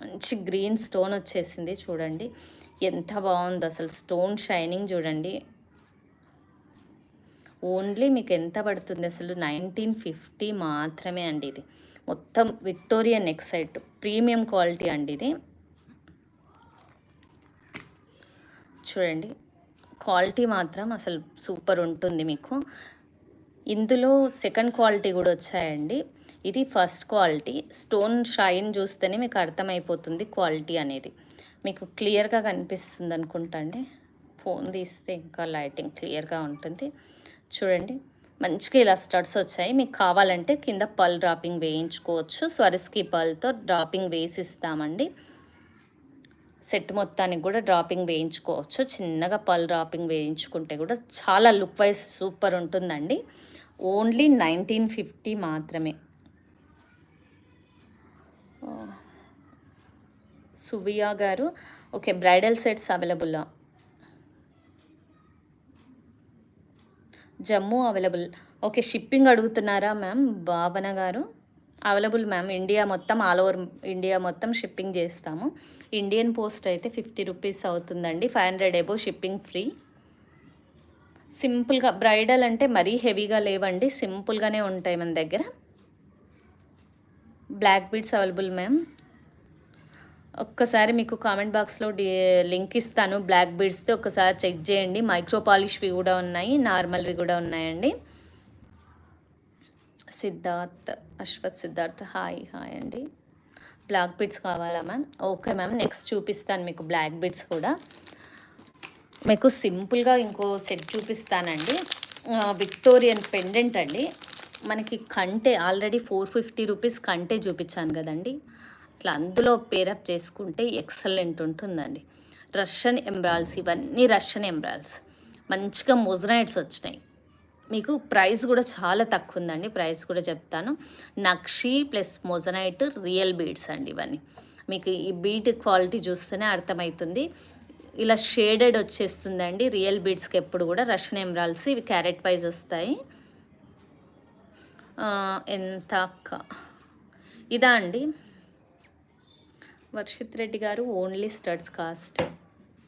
మంచి గ్రీన్ స్టోన్ వచ్చేసింది, చూడండి ఎంత బాగుందో అసలు. స్టోన్ షైనింగ్ చూడండి. ఓన్లీ మీకు ఎంత పడుతుంది అసలు? 1950 మాత్రమే అండి. ఇది మొత్తం Victorian neck set, premium quality అండి ఇది. చూడండి, క్వాలిటీ మాత్రం అసలు సూపర్ ఉంటుంది మీకు. ఇందులో సెకండ్ క్వాలిటీ కూడా వచ్చాయండి. ఇది ఫస్ట్ క్వాలిటీ. స్టోన్ షైన్ చూస్తేనే మీకు అర్థమైపోతుంది క్వాలిటీ అనేది. మీకు క్లియర్గా కనిపిస్తుంది అనుకుంటా అండి. ఫోన్ తీస్తే ఇంకా లైటింగ్ క్లియర్గా ఉంటుంది. చూడండి, మంచిగా ఇలా స్టడ్స్ వచ్చాయి. మీకు కావాలంటే కింద పర్ల్ డ్రాపింగ్ వేయించుకోవచ్చు. స్వరస్కి పర్ల్తో డ్రాపింగ్ వేసిస్తామండి. సెట్ మొత్తానికి కూడా డ్రాపింగ్ వేయించుకోవచ్చు. చిన్నగా పర్ల్ డ్రాపింగ్ వేయించుకుంటే కూడా చాలా లుక్ వైజ్ సూపర్ ఉంటుందండి. ఓన్లీ 1950 మాత్రమే. సుబియా గారు ఓకే. బ్రైడల్ సెట్స్ అవైలబుల్లా? జమ్మూ అవైలబుల్. ఓకే. షిప్పింగ్ అడుగుతున్నారా మ్యామ్? భావన గారు అవైలబుల్ మ్యామ్. ఇండియా మొత్తం ఆల్ ఓవర్ ఇండియా మొత్తం షిప్పింగ్ చేస్తాము. ఇండియన్ పోస్ట్ అయితే 50 రూపీస్ అవుతుందండి. 500 ఎబోవ్ షిప్పింగ్ ఫ్రీ. సింపుల్గా బ్రైడల్ అంటే మరీ హెవీగా లేవండి, సింపుల్గానే ఉంటాయి మన దగ్గర. Black beads available ma'am. ఒక్కసారి మీకు కామెంట్ బాక్స్లో లింక్ ఇస్తాను బ్లాక్ బీడ్స్ది, ఒక్కసారి చెక్ చేయండి. మైక్రో పాలిష్వి కూడా ఉన్నాయి, నార్మల్వి కూడా ఉన్నాయండి. సిద్ధార్థ్, అశ్వత్ సిద్ధార్థ్ హాయ్ హాయ్ అండి. బ్లాక్ బీడ్స్ కావాలా మ్యామ్? ఓకే మ్యామ్, నెక్స్ట్ చూపిస్తాను మీకు బ్లాక్ బీడ్స్ కూడా. మీకు సింపుల్గా ఇంకో సెట్ చూపిస్తానండి. విక్టోరియన్ పెండెంట్ అండి. మనకి కంటే ఆల్రెడీ 450 రూపీస్ కంటే చూపించాను కదండి. అసలు అందులో పేరప్ చేసుకుంటే ఎక్సలెంట్ ఉంటుందండి. రష్యన్ ఎంబ్రాల్స్, ఇవన్నీ రష్యన్ ఎంబ్రాల్స్. మంచిగా మొజనైట్స్ వచ్చినాయి. మీకు ప్రైస్ కూడా చాలా తక్కువ ఉందండి. ప్రైస్ కూడా చెప్తాను. నక్షి ప్లస్ మొజనైట్ రియల్ బీడ్స్ అండి ఇవన్నీ. మీకు ఈ బీట్ క్వాలిటీ చూస్తేనే అర్థమవుతుంది. ఇలా షేడెడ్ వచ్చేస్తుందండి రియల్ బీడ్స్కి ఎప్పుడు కూడా. రష్యన్ ఎమరాల్డ్స్ ఇవి క్యారెట్ వైజ్ వస్తాయి. ఎంత ఇదా అండి? వర్షిత్ రెడ్డి గారు only studs cost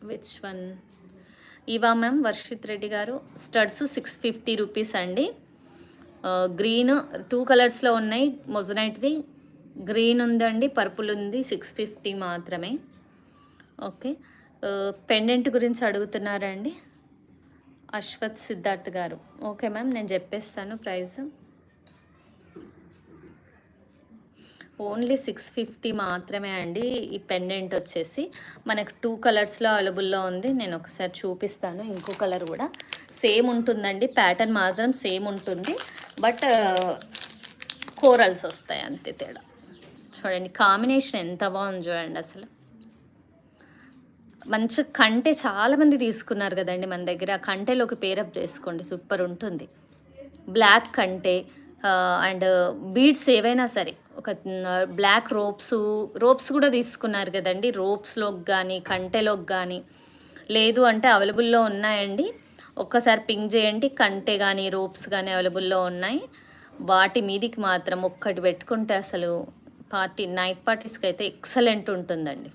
which one? ఇవా మ్యామ్? వర్షిత్ రెడ్డి గారు స్టడ్స్ 650 రూపీస్ అండి. గ్రీన్ 2 కలర్స్లో ఉన్నాయి మొజనైట్వి. గ్రీన్ ఉందండి, పర్పుల్ ఉంది. 650 మాత్రమే. ఓకే. పెండెంట్ గురించి అడుగుతున్నారండి అశ్వత్ సిద్ధార్థ్ గారు. ఓకే మ్యామ్, నేను చెప్పేస్తాను ప్రైస్. ఓన్లీ 650 మాత్రమే అండి. ఈ పెండెంట్ వచ్చేసి మనకు 2 కలర్స్లో అవైలబుల్లో ఉంది. నేను ఒకసారి చూపిస్తాను. ఇంకో కలర్ కూడా సేమ్ ఉంటుందండి, ప్యాటర్న్ మాత్రం సేమ్ ఉంటుంది, బట్ కోరల్స్ వస్తాయి అంతే తేడా. చూడండి కాంబినేషన్ ఎంత బాగుంది చూడండి. అసలు మంచి కంటే చాలామంది తీసుకున్నారు కదండి మన దగ్గర. కంటెలోకి పేరప్ చేసుకోండి, సూపర్ ఉంటుంది. బ్లాక్ కంటే అండ్ బీడ్స్ ఏవైనా సరే, ఒక బ్లాక్ రోప్స్ కూడా తీసుకున్నారు కదండి. రోప్స్లోకి కానీ కంటెలోకి కానీ లేదు అంటే అవైలబుల్లో ఉన్నాయండి. ఒక్కసారి పింక్ చేయండి. కంటె కానీ రోప్స్ కానీ అవైలబుల్లో ఉన్నాయి. వాటి మీదికి మాత్రం ఒక్కటి పెట్టుకుంటే అసలు నైట్ పార్టీస్కి అయితే ఎక్సలెంట్ ఉంటుందండి.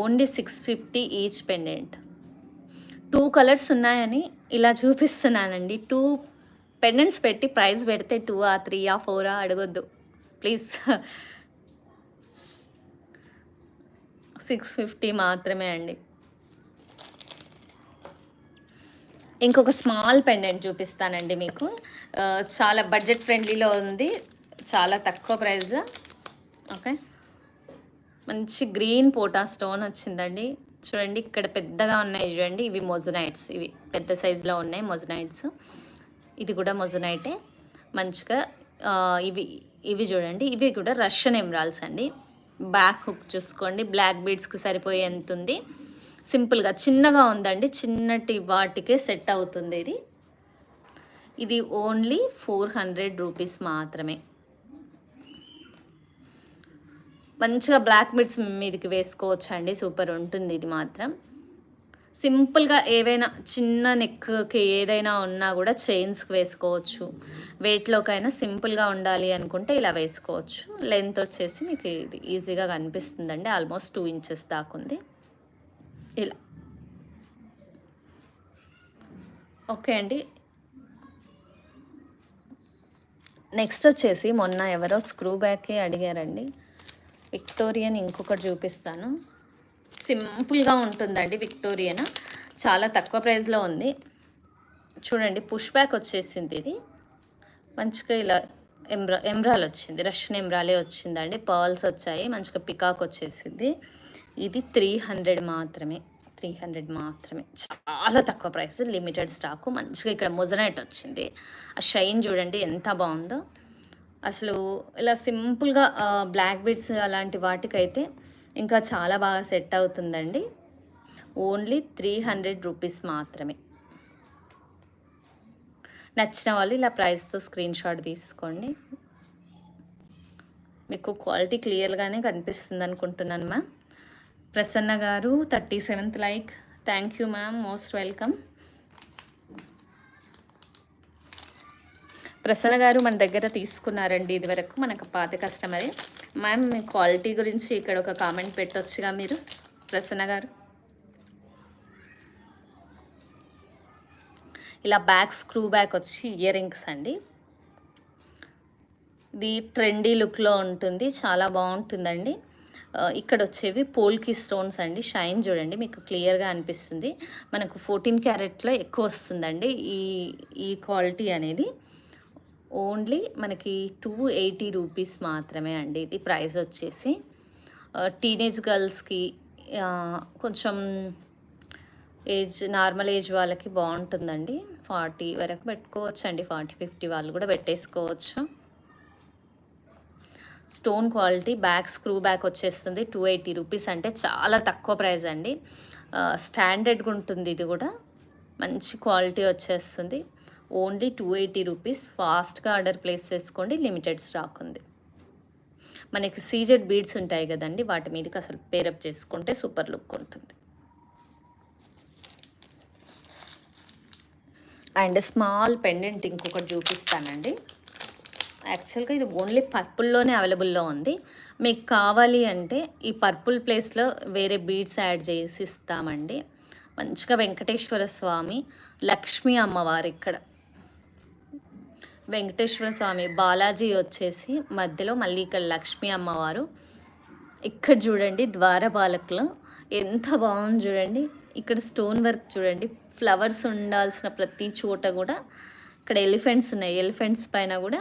Only 650 each pendant. 2 కలర్స్ ఉన్నాయని ఇలా చూపిస్తున్నానండి. 2 పెండెంట్స్ పెట్టి ప్రైస్ పెడితే 2 3 4 అడగొద్దు ప్లీజ్. 650 మాత్రమే అండి. ఇంకొక స్మాల్ పెండెంట్ చూపిస్తానండి మీకు. చాలా బడ్జెట్ ఫ్రెండ్లీలో ఉంది, చాలా తక్కువ ప్రైస్. ఓకే. మంచి గ్రీన్ పోటా స్టోన్ వచ్చిందండి. చూడండి ఇక్కడ పెద్దగా ఉన్నాయి చూడండి. ఇవి మొజనైట్స్, ఇవి పెద్ద సైజులో ఉన్నాయి మొజనైట్స్. ఇది కూడా మొజనైటే మంచిగా. ఇవి చూడండి, ఇవి కూడా రష్యన్ ఎమరాల్డ్స్ అండి. బ్యాక్ హుక్ చూసుకోండి, బ్లాక్ బీడ్స్కి సరిపోయే ఎంత ఉంది. సింపుల్గా చిన్నగా ఉందండి, చిన్నటి వాటికే సెట్ అవుతుంది ఇది. ఇది ఓన్లీ 400 రూపీస్ మాత్రమే. మంచిగా బ్లాక్ బీడ్స్ మీదకి వేసుకోవచ్చు అండి, సూపర్ ఉంటుంది ఇది మాత్రం. సింపుల్గా ఏవైనా చిన్న నెక్కి ఏదైనా ఉన్నా కూడా చైన్స్కి వేసుకోవచ్చు. వెయిట్లోకైనా సింపుల్గా ఉండాలి అనుకుంటే ఇలా వేసుకోవచ్చు. లెంత్ వచ్చేసి మీకు ఇది ఈజీగా కనిపిస్తుందండి, ఆల్మోస్ట్ 2 ఇంచెస్ దాకా ఉంది ఇలా. ఓకే అండి. నెక్స్ట్ వచ్చేసి మొన్న ఎవరో స్క్రూ బ్యాకే అడిగారండి. విక్టోరియన్ ఇంకొకటి చూపిస్తాను. సింపుల్గా ఉంటుందండి విక్టోరియన్, చాలా తక్కువ ప్రైస్లో ఉంది. చూడండి పుష్ బ్యాక్ వచ్చేసింది. ఇది మంచిగా ఇలా ఎమ్రాల్ వచ్చింది, రష్యన్ ఎమ్రాలే వచ్చిందండి. పర్ల్స్ వచ్చాయి, మంచిగా పికాక్ వచ్చేసింది. ఇది 300 మాత్రమే. 300 మాత్రమే, చాలా తక్కువ ప్రైస్, లిమిటెడ్ స్టాకు. మంచిగా ఇక్కడ మొజనైట్ వచ్చింది. ఆ షైన్ చూడండి ఎంత బాగుందో అసలు. ఇలా సింపుల్గా బ్లాక్ బీడ్స్ అలాంటి వాటికైతే ఇంకా చాలా బాగా సెట్ అవుతుందండి. ఓన్లీ 300 రూపీస్ మాత్రమే. నచ్చిన వాళ్ళు ఇలా ప్రైస్తో స్క్రీన్ షాట్ తీసుకోండి. మీకు క్వాలిటీ క్లియర్గానే కనిపిస్తుంది అనుకుంటున్నాను మ్యామ్. ప్రసన్న గారు 37th like. Thank you ma'am, most welcome. Prasanna గారు మన దగ్గర తీసుకున్నారండి ఇదివరకు, మనకు పాత కస్టమరే. మ్యామ్ మీ క్వాలిటీ గురించి ఇక్కడ ఒక కామెంట్ పెట్టొచ్చుగా మీరు ప్రసన్న గారు. ఇలా బ్యాక్ స్క్రూ బ్యాక్ వచ్చి ఇయర్ రింగ్స్ అండి. ఇది ట్రెండీ లుక్లో ఉంటుంది, చాలా బాగుంటుందండి. ఇక్కడ వచ్చేవి పోల్కి స్టోన్స్ అండి. షైన్ చూడండి, మీకు క్లియర్గా అనిపిస్తుంది. మనకు 14 క్యారెట్లో ఎక్కువ వస్తుందండి ఈ క్వాలిటీ అనేది. ఓన్లీ మనకి 280 రూపీస్ మాత్రమే అండి. ఇది ప్రైస్ వచ్చేసి టీనేజ్ గర్ల్స్కి, కొంచెం నార్మల్ ఏజ్ వాళ్ళకి బాగుంటుందండి. 40 వరకు పెట్టుకోవచ్చు అండి, 40-50 వాళ్ళు కూడా పెట్టేసుకోవచ్చు. Stone quality, back screw back వచ్చేస్తుంది. 280 రూపీస్ అంటే చాలా తక్కువ ప్రైస్ అండి. స్టాండర్డ్గా ఉంటుంది, ఇది కూడా మంచి క్వాలిటీ వచ్చేస్తుంది. Only 280 rupees. ఫాస్ట్గా ఆర్డర్ ప్లేస్ చేసుకోండి, లిమిటెడ్ స్టాక్ ఉంది. మనకి సీజెడ్ బీడ్స్ ఉంటాయి కదండి, వాటి మీదకి అసలు పేరప్ చేసుకుంటే సూపర్ లుక్ ఉంటుంది. అండ్ స్మాల్ పెండెంట్ ఇంకొకటి చూపిస్తానండి. యాక్చువల్గా ఇది ఓన్లీ పర్పుల్లోనే అవైలబుల్లో ఉంది. మీకు కావాలి అంటే ఈ పర్పుల్ ప్లేస్లో వేరే బీడ్స్ యాడ్ చేసి ఇస్తామండి. మంచిగా వెంకటేశ్వర స్వామి, లక్ష్మీ అమ్మవారు, ఇక్కడ వెంకటేశ్వర స్వామి, బాలాజీ వచ్చేసి మధ్యలో, మళ్ళీ ఇక్కడ లక్ష్మీ అమ్మవారు. ఇక్కడ చూడండి ద్వారపాలకులు ఎంత బాగుంది చూడండి. ఇక్కడ స్టోన్ వర్క్ చూడండి, ఫ్లవర్స్ ఉండాల్సిన ప్రతి చోట కూడా ఇక్కడ ఎలిఫెంట్స్ ఉన్నాయి. ఎలిఫెంట్స్ పైన కూడా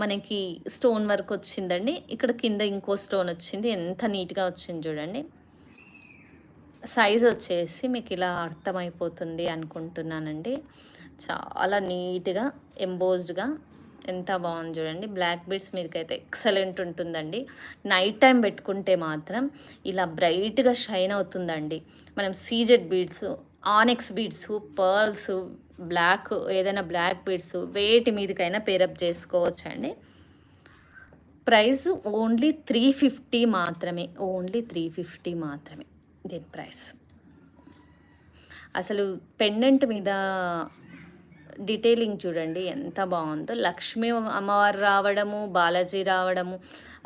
మనకి స్టోన్ వర్క్ వచ్చిందండి. ఇక్కడ కింద ఇంకో స్టోన్ వచ్చింది, ఎంత నీట్గా వచ్చింది చూడండి. సైజ్ వచ్చేసి మీకు ఇలా అర్థమైపోతుంది అనుకుంటున్నానండి. చాలా నీట్గా ఎంబోజ్డ్గా ఎంత బాగుంది చూడండి. బ్లాక్ బీడ్స్ మీదకైతే ఎక్సలెంట్ ఉంటుందండి. నైట్ టైం పెట్టుకుంటే మాత్రం ఇలా బ్రైట్గా షైన్ అవుతుందండి. మనం CZ beads, onyx beads, pearls, black, ఏదైనా బ్లాక్ బీడ్స్ వేటి మీదకైనా పేరప్ చేసుకోవచ్చు అండి. ప్రైస్ ఓన్లీ 350 మాత్రమే. ఓన్లీ 350 మాత్రమే దీని ప్రైస్. అసలు పెండెంట్ మీద డీటెయిలింగ్ చూడండి ఎంత బాగుందో. లక్ష్మీ అమ్మవారు రావడము, బాలాజీ రావడము,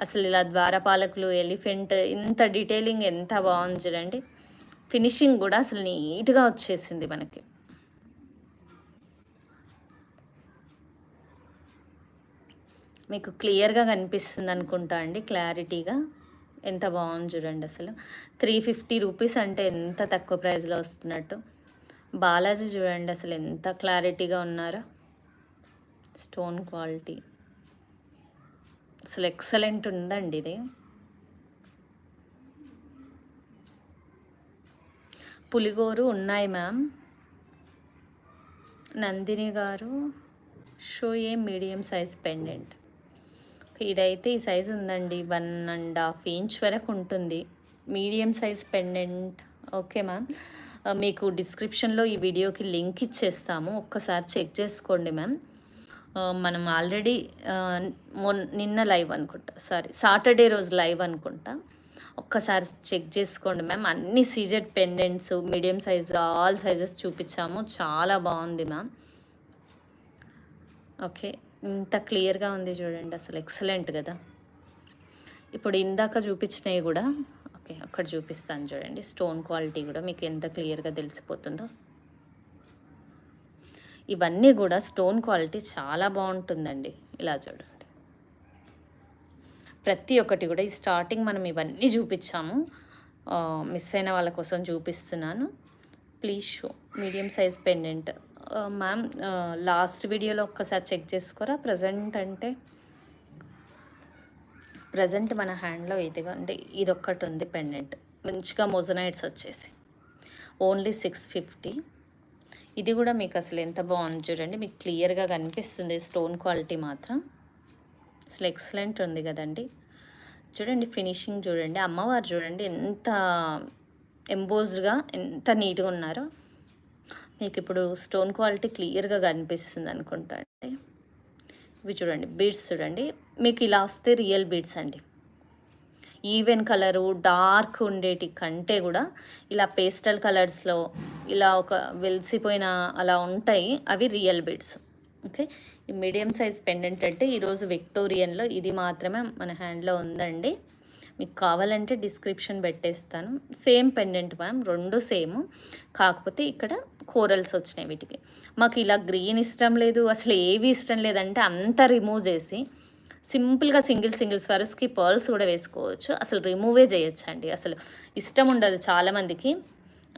అసలు ఇలా ద్వారపాలకులు, ఎలిఫెంట్, ఇంత డీటెయిలింగ్ ఎంత బాగుంది చూడండి. ఫినిషింగ్ కూడా అసలు నీట్గా వచ్చేసింది మనకి. మీకు క్లియర్గా కనిపిస్తుంది అనుకుంటా అండి, క్లారిటీగా ఎంత బాగుంది చూడండి. అసలు 350 రూపీస్ అంటే ఎంత తక్కువ ప్రైస్లో వస్తున్నట్టు. బాలాజీ చూడండి అసలు ఎంత క్లారిటీగా ఉన్నారో. స్టోన్ క్వాలిటీ అసలు ఎక్సలెంట్ ఉందండి ఇది. పులిగోరు ఉన్నాయి మ్యామ్. నందిని గారు, షో ఏ మీడియం సైజ్ పెండెంట్. ఇదైతే ఈ సైజు ఉందండి, 1.5 ఇంచ్ వరకు ఉంటుంది. Medium size pendant. Okay ma'am, మీకు డిస్క్రిప్షన్లో ఈ వీడియోకి లింక్ ఇచ్చేస్తాము, ఒక్కసారి చెక్ చేసుకోండి మ్యామ్. మనం ఆల్రెడీ నిన్న లైవ్ అనుకుంటా, సాటర్డే రోజు లైవ్ అనుకుంటా, ఒక్కసారి చెక్ చేసుకోండి మ్యామ్. అన్ని CZ pendants, medium size, all sizes చూపించాము, చాలా బాగుంది మ్యామ్. ఓకే, ఇంత క్లియర్గా ఉంది చూడండి, అసలు ఎక్సలెంట్ కదా. ఇప్పుడు ఇందాక చూపించినవి కూడా ఓకే అక్కడ చూపిస్తాను చూడండి. స్టోన్ క్వాలిటీ కూడా మీకు ఎంత క్లియర్గా తెలిసిపోతుందో. ఇవన్నీ కూడా స్టోన్ క్వాలిటీ చాలా బాగుంటుందండి. ఇలా చూడండి, ప్రతి ఒక్కటి కూడా ఈ స్టార్టింగ్ మనం ఇవన్నీ చూపించాము, మిస్ అయిన వాళ్ళ కోసం చూపిస్తున్నాను. Please show medium size pendant. Ma'am last వీడియోలో ఒక్కసారి చెక్ చేసుకోరా. ప్రజెంట్ మన హ్యాండ్లో ఇదిగోండి, ఇది ఒక్కటి ఉంది పెండెంట్, మంచిగా మొజనైట్స్ వచ్చేసి ఓన్లీ 650. ఇది కూడా మీకు అసలు ఎంత బాగుంది చూడండి, మీకు క్లియర్గా కనిపిస్తుంది. స్టోన్ క్వాలిటీ మాత్రం అసలు ఎక్సలెంట్ ఉంది కదండి. చూడండి ఫినిషింగ్ చూడండి. అమ్మవారు చూడండి ఎంత ఎంబోస్డ్‌గా ఎంత నీట్‌గా ఉన్నారో. మీకు ఇప్పుడు స్టోన్ క్వాలిటీ క్లియర్‌గా కనిపిస్తుంది అనుకుంటా అండి. ఇవి చూడండి బీడ్స్ చూడండి. మీకు ఇలా వస్తే రియల్ బీడ్స్ అండి. ఈవెన్ కలరు డార్క్ ఉండేటి కంటే కూడా ఇలా పేస్టల్ కలర్స్లో ఇలా ఒక వెలిసిపోయిన అలా ఉంటాయి. అవి రియల్ బీడ్స్. ఓకే. ఈ మీడియం సైజ్ పెండెంట్ అంటే ఈరోజు విక్టోరియన్లో ఇది మాత్రమే మన హ్యాండ్లో ఉందండి. మీకు కావాలంటే డిస్క్రిప్షన్ పెట్టేస్తాను. సేమ్ పెండెంట్ మ్యామ్, రెండు సేమ్. కాకపోతే ఇక్కడ కోరల్స్ వచ్చినాయి వీటికి. మాకు ఇలా గ్రీన్ ఇష్టం లేదు, అసలు ఏవి ఇష్టం లేదంటే అంతా రిమూవ్ చేసి సింపుల్గా సింగిల్స్ వరుసకి పర్ల్స్ కూడా వేసుకోవచ్చు. అసలు రిమూవే చేయొచ్చండి. అసలు ఇష్టం ఉండదు చాలామందికి.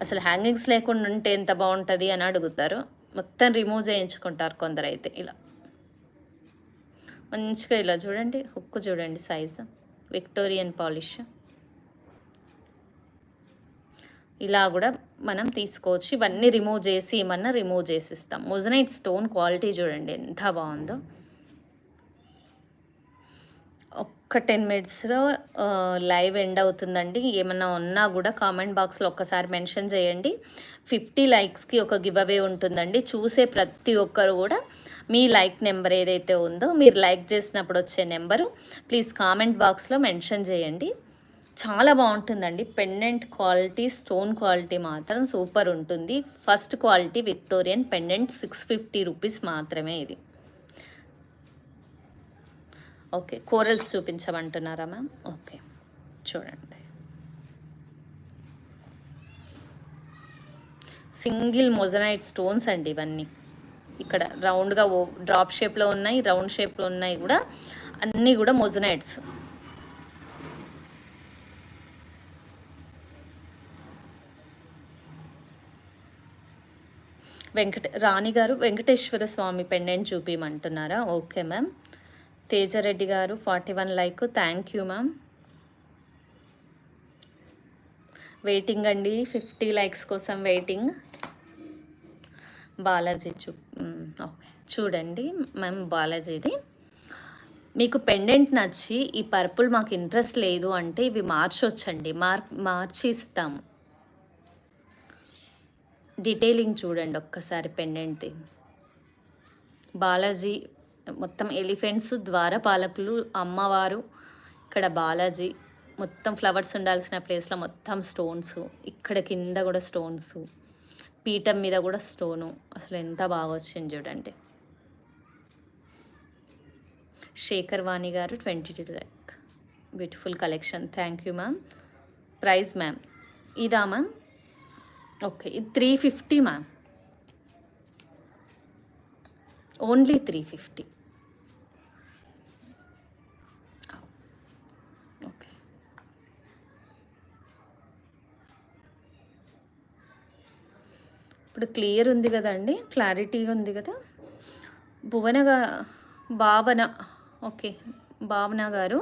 అసలు హ్యాంగింగ్స్ లేకుండా ఉంటే ఎంత బాగుంటుంది అని అడుగుతారు. మొత్తం రిమూవ్ చేయించుకుంటారు కొందరైతే. ఇలా మంచిగా ఇలా చూడండి, హుక్ చూడండి సైజు, విక్టోరియన్ పాలిష్. ఇలా కూడా మనం తీసుకోవచ్చు. ఇవన్నీ రిమూవ్ చేసి ఏమన్నా రిమూవ్ చేసిస్తాం. మొజనైట్ స్టోన్ క్వాలిటీ చూడండి ఎంత బాగుందో. ఒక్క 10 మినిట్స్లో లైవ్ ఎండ్ అవుతుందండి. ఏమన్నా ఉన్నా కూడా కామెంట్ బాక్స్లో ఒక్కసారి మెన్షన్ చేయండి. 50 లైక్స్కి ఒక గివ్ అవే ఉంటుందండి. చూసే ప్రతి ఒక్కరు కూడా మీ లైక్ నెంబర్ ఏదైతే ఉందో, మీరు లైక్ చేసినప్పుడు వచ్చే నెంబరు ప్లీజ్ కామెంట్ బాక్స్లో మెన్షన్ చేయండి. చాలా బాగుంటుందండి. పెండెంట్ క్వాలిటీ, స్టోన్ క్వాలిటీ మాత్రం సూపర్ ఉంటుంది. First quality Victorian pendant 650 rupees మాత్రమే ఇది. ఓకే. కోరల్స్ చూపించమంటున్నారా మ్యామ్? ఓకే చూడండి. సింగిల్ మొజనైట్ స్టోన్స్ అండి ఇవన్నీ. ఇక్కడ రౌండ్గా డ్రాప్ షేప్లో ఉన్నాయి, రౌండ్ షేప్లో ఉన్నాయి కూడా, అన్నీ కూడా మొజనైట్స్. రాణి గారు వెంకటేశ్వర స్వామి పెండెంట్ చూపించమంటున్నారా? Okay ma'am. తేజరెడ్డి గారు 41 like, thank you ma'am. Waiting అండి, 50 లైక్స్ కోసం వెయిటింగ్. బాలాజీ ఓకే చూడండి మ్యామ్, బాలాజీది. మీకు పెండెంట్ నచ్చి ఈ పర్పుల్ మాకు ఇంట్రెస్ట్ లేదు అంటే ఇవి మార్చొచ్చండి, మార్చి ఇస్తాము. డీటెయిలింగ్ చూడండి ఒక్కసారి పెండెంట్ది. బాలాజీ మొత్తం ఎలిఫెంట్స్, ద్వారపాలకులు, అమ్మవారు, ఇక్కడ బాలాజీ, మొత్తం ఫ్లవర్స్ ఉండాల్సిన ప్లేస్లో మొత్తం స్టోన్స్, ఇక్కడ కింద కూడా స్టోన్స్, పీఠం మీద కూడా స్టోను. అసలు ఎంత బాగా వచ్చింది చూడండి. శేఖర్ వాణి గారు 22 like, beautiful collection, thank you ma'am. Price ma'am ఇదా మ్యామ్? ఓకే, ఇది 350 మ్యామ్, ఓన్లీ 350. ఓకే, ఇప్పుడు క్లియర్ ఉంది కదండి, క్లారిటీగా ఉంది కదా. భావన, ఓకే భావన గారు,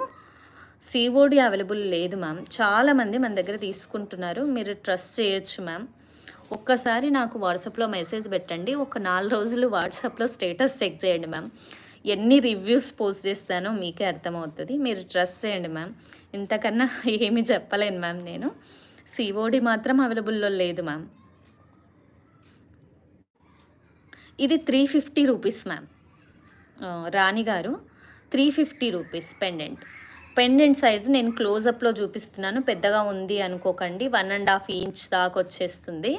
సిఓడి అవైలబుల్ లేదు మ్యామ్. చాలామంది మన దగ్గర తీసుకుంటున్నారు, మీరు ట్రస్ట్ చేయొచ్చు మ్యామ్. ఒక్కసారి నాకు వాట్సాప్లో మెసేజ్ పెట్టండి. ఒక 4 రోజులు వాట్సాప్లో స్టేటస్ చెక్ చేయండి మ్యామ్. ఎన్ని రివ్యూస్ పోస్ట్ చేస్తానో మీకే అర్థమవుతుంది. మీరు ట్రస్ట్ చేయండి మ్యామ్. ఇంతకన్నా ఏమీ చెప్పలేను మ్యామ్ నేను. సిఓడి మాత్రం అవైలబుల్లో లేదు మ్యామ్. ఇది 350 రూపీస్ మ్యామ్. రాణి గారు 350 రూపీస్ పెండెంట్ సైజు నేను క్లోజప్లో చూపిస్తున్నాను, పెద్దగా ఉంది అనుకోకండి. 1.5 ఇంచ్ దాకా వచ్చేస్తుంది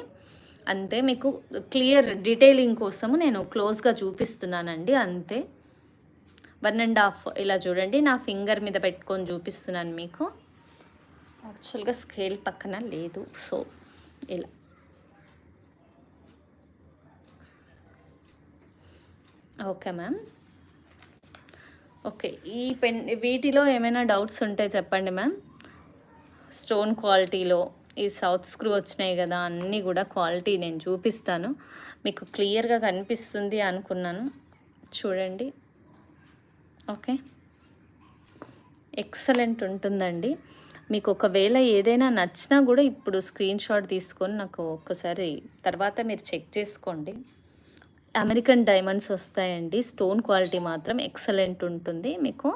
అంతే. మీకు క్లియర్ డీటెయిలింగ్ కోసము నేను క్లోజ్గా చూపిస్తున్నానండి అంతే. 1.5 ఇలా చూడండి, నా ఫింగర్ మీద పెట్టుకొని చూపిస్తున్నాను మీకు. యాక్చువల్గా స్కేల్ పక్కన లేదు, సో ఇలా. Okay ma'am. ఓకే, వీటిలో ఏమైనా డౌట్స్ ఉంటే చెప్పండి మ్యామ్. స్టోన్ క్వాలిటీలో ఈ సౌత్ స్క్రూ వచ్చినాయి కదా, అన్నీ కూడా క్వాలిటీ నేను చూపిస్తాను మీకు. క్లియర్గా కనిపిస్తుంది అనుకున్నాను, చూడండి. ఓకే, ఎక్సలెంట్ ఉంటుందండి. మీకు ఒకవేళ ఏదైనా నచ్చినా కూడా ఇప్పుడు స్క్రీన్ షాట్ తీసుకొని నాకు ఒక్కసారి తర్వాత మీరు చెక్ చేసుకోండి. అమెరికన్ డైమండ్స్ వస్తాయండి, స్టోన్ క్వాలిటీ మాత్రం ఎక్సలెంట్ ఉంటుంది మీకు.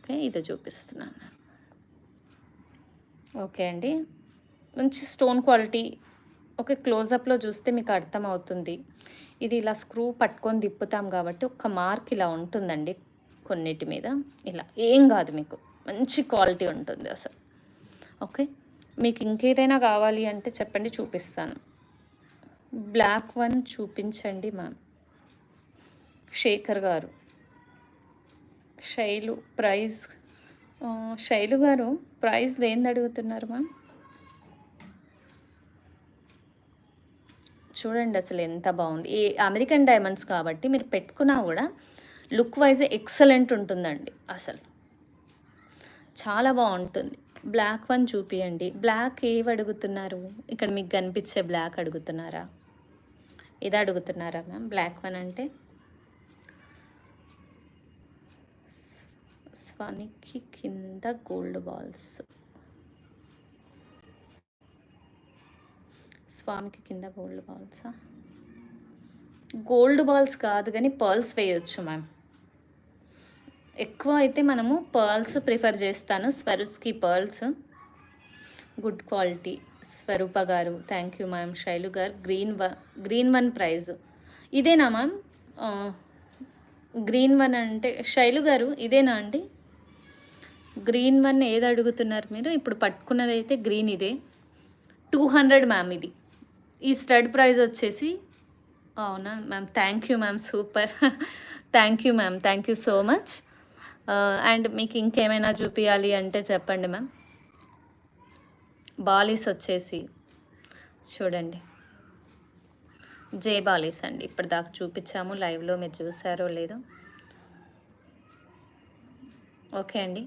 ఓకే, ఇది చూపిస్తున్నాను. ఓకే అండి, మంచి స్టోన్ క్వాలిటీ. ఓకే, క్లోజప్లో చూస్తే మీకు అర్థమవుతుంది. ఇది ఇలా స్క్రూ పట్టుకొని తిప్పుతాం కాబట్టి ఒక్క మార్క్ ఇలా ఉంటుందండి కొన్నిటి మీద. ఇలా ఏం కాదు, మీకు మంచి క్వాలిటీ ఉంటుంది అసలు. ఓకే, మీకు ఇంకేదైనా కావాలి అంటే చెప్పండి, చూపిస్తాను. బ్లాక్ వన్ చూపించండి మ్యామ్. శేఖర్ గారు, శైలు ప్రైజ్, శైలు గారు ప్రైజ్ దేని అడుగుతున్నారు మ్యామ్? చూడండి అసలు ఎంత బాగుంది. ఈ అమెరికన్ డైమండ్స్ కాబట్టి మీరు పెట్టుకున్నా కూడా లుక్ వైజ్ ఎక్సలెంట్ ఉంటుందండి. అసలు చాలా బాగుంటుంది. బ్లాక్ వన్ చూపియండి. బ్లాక్ ఏవి అడుగుతున్నారు? ఇక్కడ మీకు కనిపించే బ్లాక్ అడుగుతున్నారా? ఇది అడుగుతున్నారా మ్యామ్? బ్లాక్ వన్ అంటే స్వానికి కింద గోల్డ్ బాల్స్, స్వామికి కింద గోల్డ్ బాల్సా? గోల్డ్ బాల్స్ కాదు కానీ పర్ల్స్ వేయొచ్చు మ్యామ్. ఎక్కువ అయితే మనము పర్ల్స్ ప్రిఫర్ చేస్తాను. స్వరుస్కి పర్ల్స్ గుడ్ క్వాలిటీ. స్వరూప గారు థ్యాంక్ యూ మ్యామ్. శైలు గారు గ్రీన్ వన్ ప్రైజ్ ఇదేనా మ్యామ్? గ్రీన్ వన్ అంటే శైలు గారు ఇదేనా అండి? గ్రీన్ వన్ ఏది అడుగుతున్నారు మీరు? ఇప్పుడు పట్టుకున్నది అయితే గ్రీన్, ఇదే 200 మ్యామ్. ఇది ఈ స్టడ్ ప్రైస్ వచ్చేసి. అవునా ma'am? Thank you ma'am, super. Thank you ma'am, thank you so much. And మీకు ఇంకేమైనా చూపించాలి అంటే చెప్పండి మ్యామ్. బాలీస్ వచ్చేసి చూడండి, జే బాలీస్ అండి. ఇప్పటిదాకా చూపించాము లైవ్లో, మీరు చూసారో లేదో. ఓకే అండి,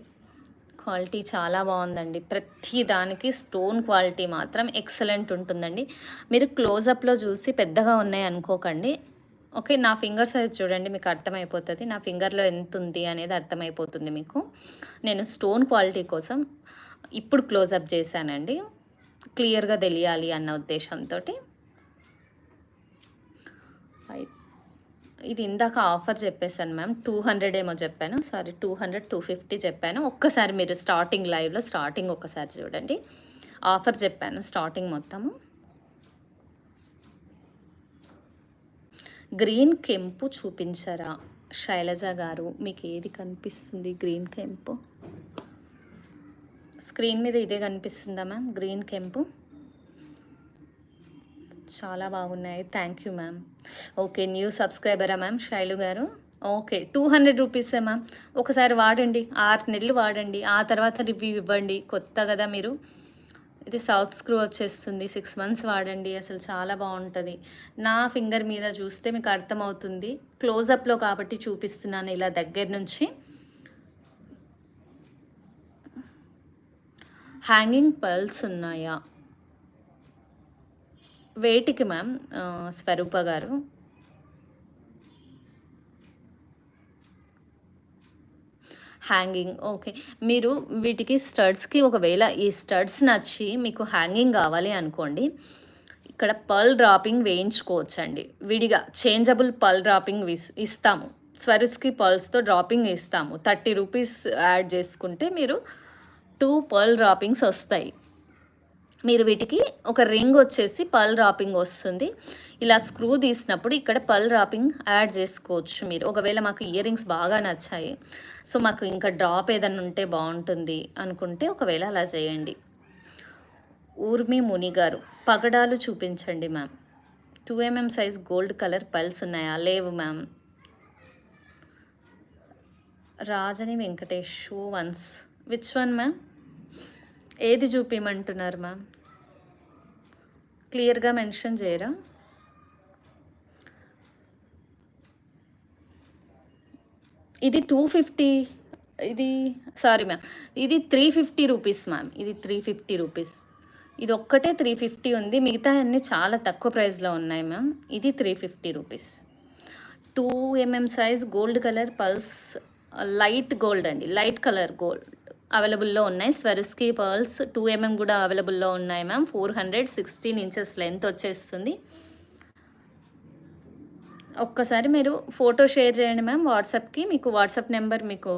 క్వాలిటీ చాలా బాగుందండి. ప్రతి దానికి స్టోన్ క్వాలిటీ మాత్రం ఎక్సలెంట్ ఉంటుందండి. మీరు క్లోజప్లో చూసి పెద్దగా ఉన్నాయి అనుకోకండి. ఓకే, నా ఫింగర్ సైజ్ చూడండి, మీకు అర్థమైపోతుంది. నా ఫింగర్లో ఎంత ఉంది అనేది అర్థమైపోతుంది మీకు. నేను స్టోన్ క్వాలిటీ కోసం ఇప్పుడు క్లోజప్ చేశానండి, క్లియర్గా తెలియాలి అన్న ఉద్దేశంతో. ఇది ఇందాక ఆఫర్ చెప్పేశాను మ్యామ్, 200 ఏమో చెప్పాను, సారీ 200 250 చెప్పాను. ఒక్కసారి మీరు స్టార్టింగ్ లైవ్లో స్టార్టింగ్ ఒక్కసారి చూడండి, ఆఫర్ చెప్పాను స్టార్టింగ్ మొత్తము. గ్రీన్ కెంపు చూపించరా శైలజ గారు? మీకు ఏది కనిపిస్తుంది గ్రీన్ కెంపు? స్క్రీన్ మీద ఇదే కనిపిస్తుందా మ్యామ్? గ్రీన్ కెంపు చాలా బాగున్నాయి. Thank you ma'am. Okay, new సబ్స్క్రైబరా మ్యామ్ శైలు గారు? ఓకే, 200 రూపీసే మ్యామ్. ఒకసారి వాడండి, 6 నెలలు వాడండి, ఆ తర్వాత రివ్యూ ఇవ్వండి. కొత్త కదా మీరు. ఇది సౌత్ స్క్రూ వచ్చేస్తుంది, 6 మంత్స్ వాడండి, అసలు చాలా బాగుంటుంది. నా ఫింగర్ మీద చూస్తే మీకు అర్థమవుతుంది. క్లోజప్లో కాబట్టి చూపిస్తున్నాను ఇలా దగ్గర నుంచి. హ్యాంగింగ్ పర్ల్స్ ఉన్నాయా? వేటికి మ్యామ్? స్వరూప గారు హ్యాంగింగ్. ఓకే, మీరు వీటికి స్టడ్స్కి ఒకవేళ ఈ స్టడ్స్ నచ్చి మీకు హ్యాంగింగ్ కావాలి అనుకోండి, ఇక్కడ పర్ల్ డ్రాపింగ్ వేయించుకోవచ్చండి. విడిగా చేంజబుల్ పర్ల్ డ్రాపింగ్ ఇస్తాము. స్వరుస్కి పర్ల్స్తో డ్రాపింగ్ ఇస్తాము. 30 రూపీస్ యాడ్ చేసుకుంటే మీరు 2 పర్ల్ డ్రాపింగ్స్ వస్తాయి. మీరు వీటికి ఒక రింగ్ వచ్చేసి పర్ల్ డ్రాపింగ్ వస్తుంది. ఇలా స్క్రూ తీసినప్పుడు ఇక్కడ పర్ల్ డ్రాపింగ్ యాడ్ చేసుకోవచ్చు మీరు. ఒకవేళ మాకు ఇయర్ రింగ్స్ బాగా నచ్చాయి, సో మాకు ఇంకా డ్రాప్ ఏదైనా ఉంటే బాగుంటుంది అనుకుంటే ఒకవేళ అలా చేయండి. ఊర్మి ముని గారు పగడాలు చూపించండి ma'am. 2mm size gold colour pearls ఉన్నాయా? లేవు ma'am. Rajani Venkatesh show ones, which one ma'am? ఏది చూపించమంటున్నారు మ్యామ్? క్లియర్గా మెన్షన్ చేయరా? ఇది 250, ఇది సారీ మ్యామ్, ఇది 350 రూపీస్ మ్యామ్. ఇది 350 రూపీస్. ఇది ఒక్కటే 350 ఉంది, మిగతా అన్నీ చాలా తక్కువ ప్రైస్లో ఉన్నాయి మ్యామ్. ఇది 350 rupees. 2mm size gold colour pulse, light gold అండి, లైట్ కలర్ గోల్డ్ అవైలబుల్లో ఉన్నాయి. స్వరుస్కి పర్ల్స్ 2mm కూడా అవైలబుల్లో ఉన్నాయి మ్యామ్. 416 ఇంచెస్ లెంత్ వచ్చేస్తుంది. ఒక్కసారి మీరు ఫోటో షేర్ చేయండి మ్యామ్ వాట్సాప్‌కి. మీకు వాట్సాప్ నెంబర్ మీకు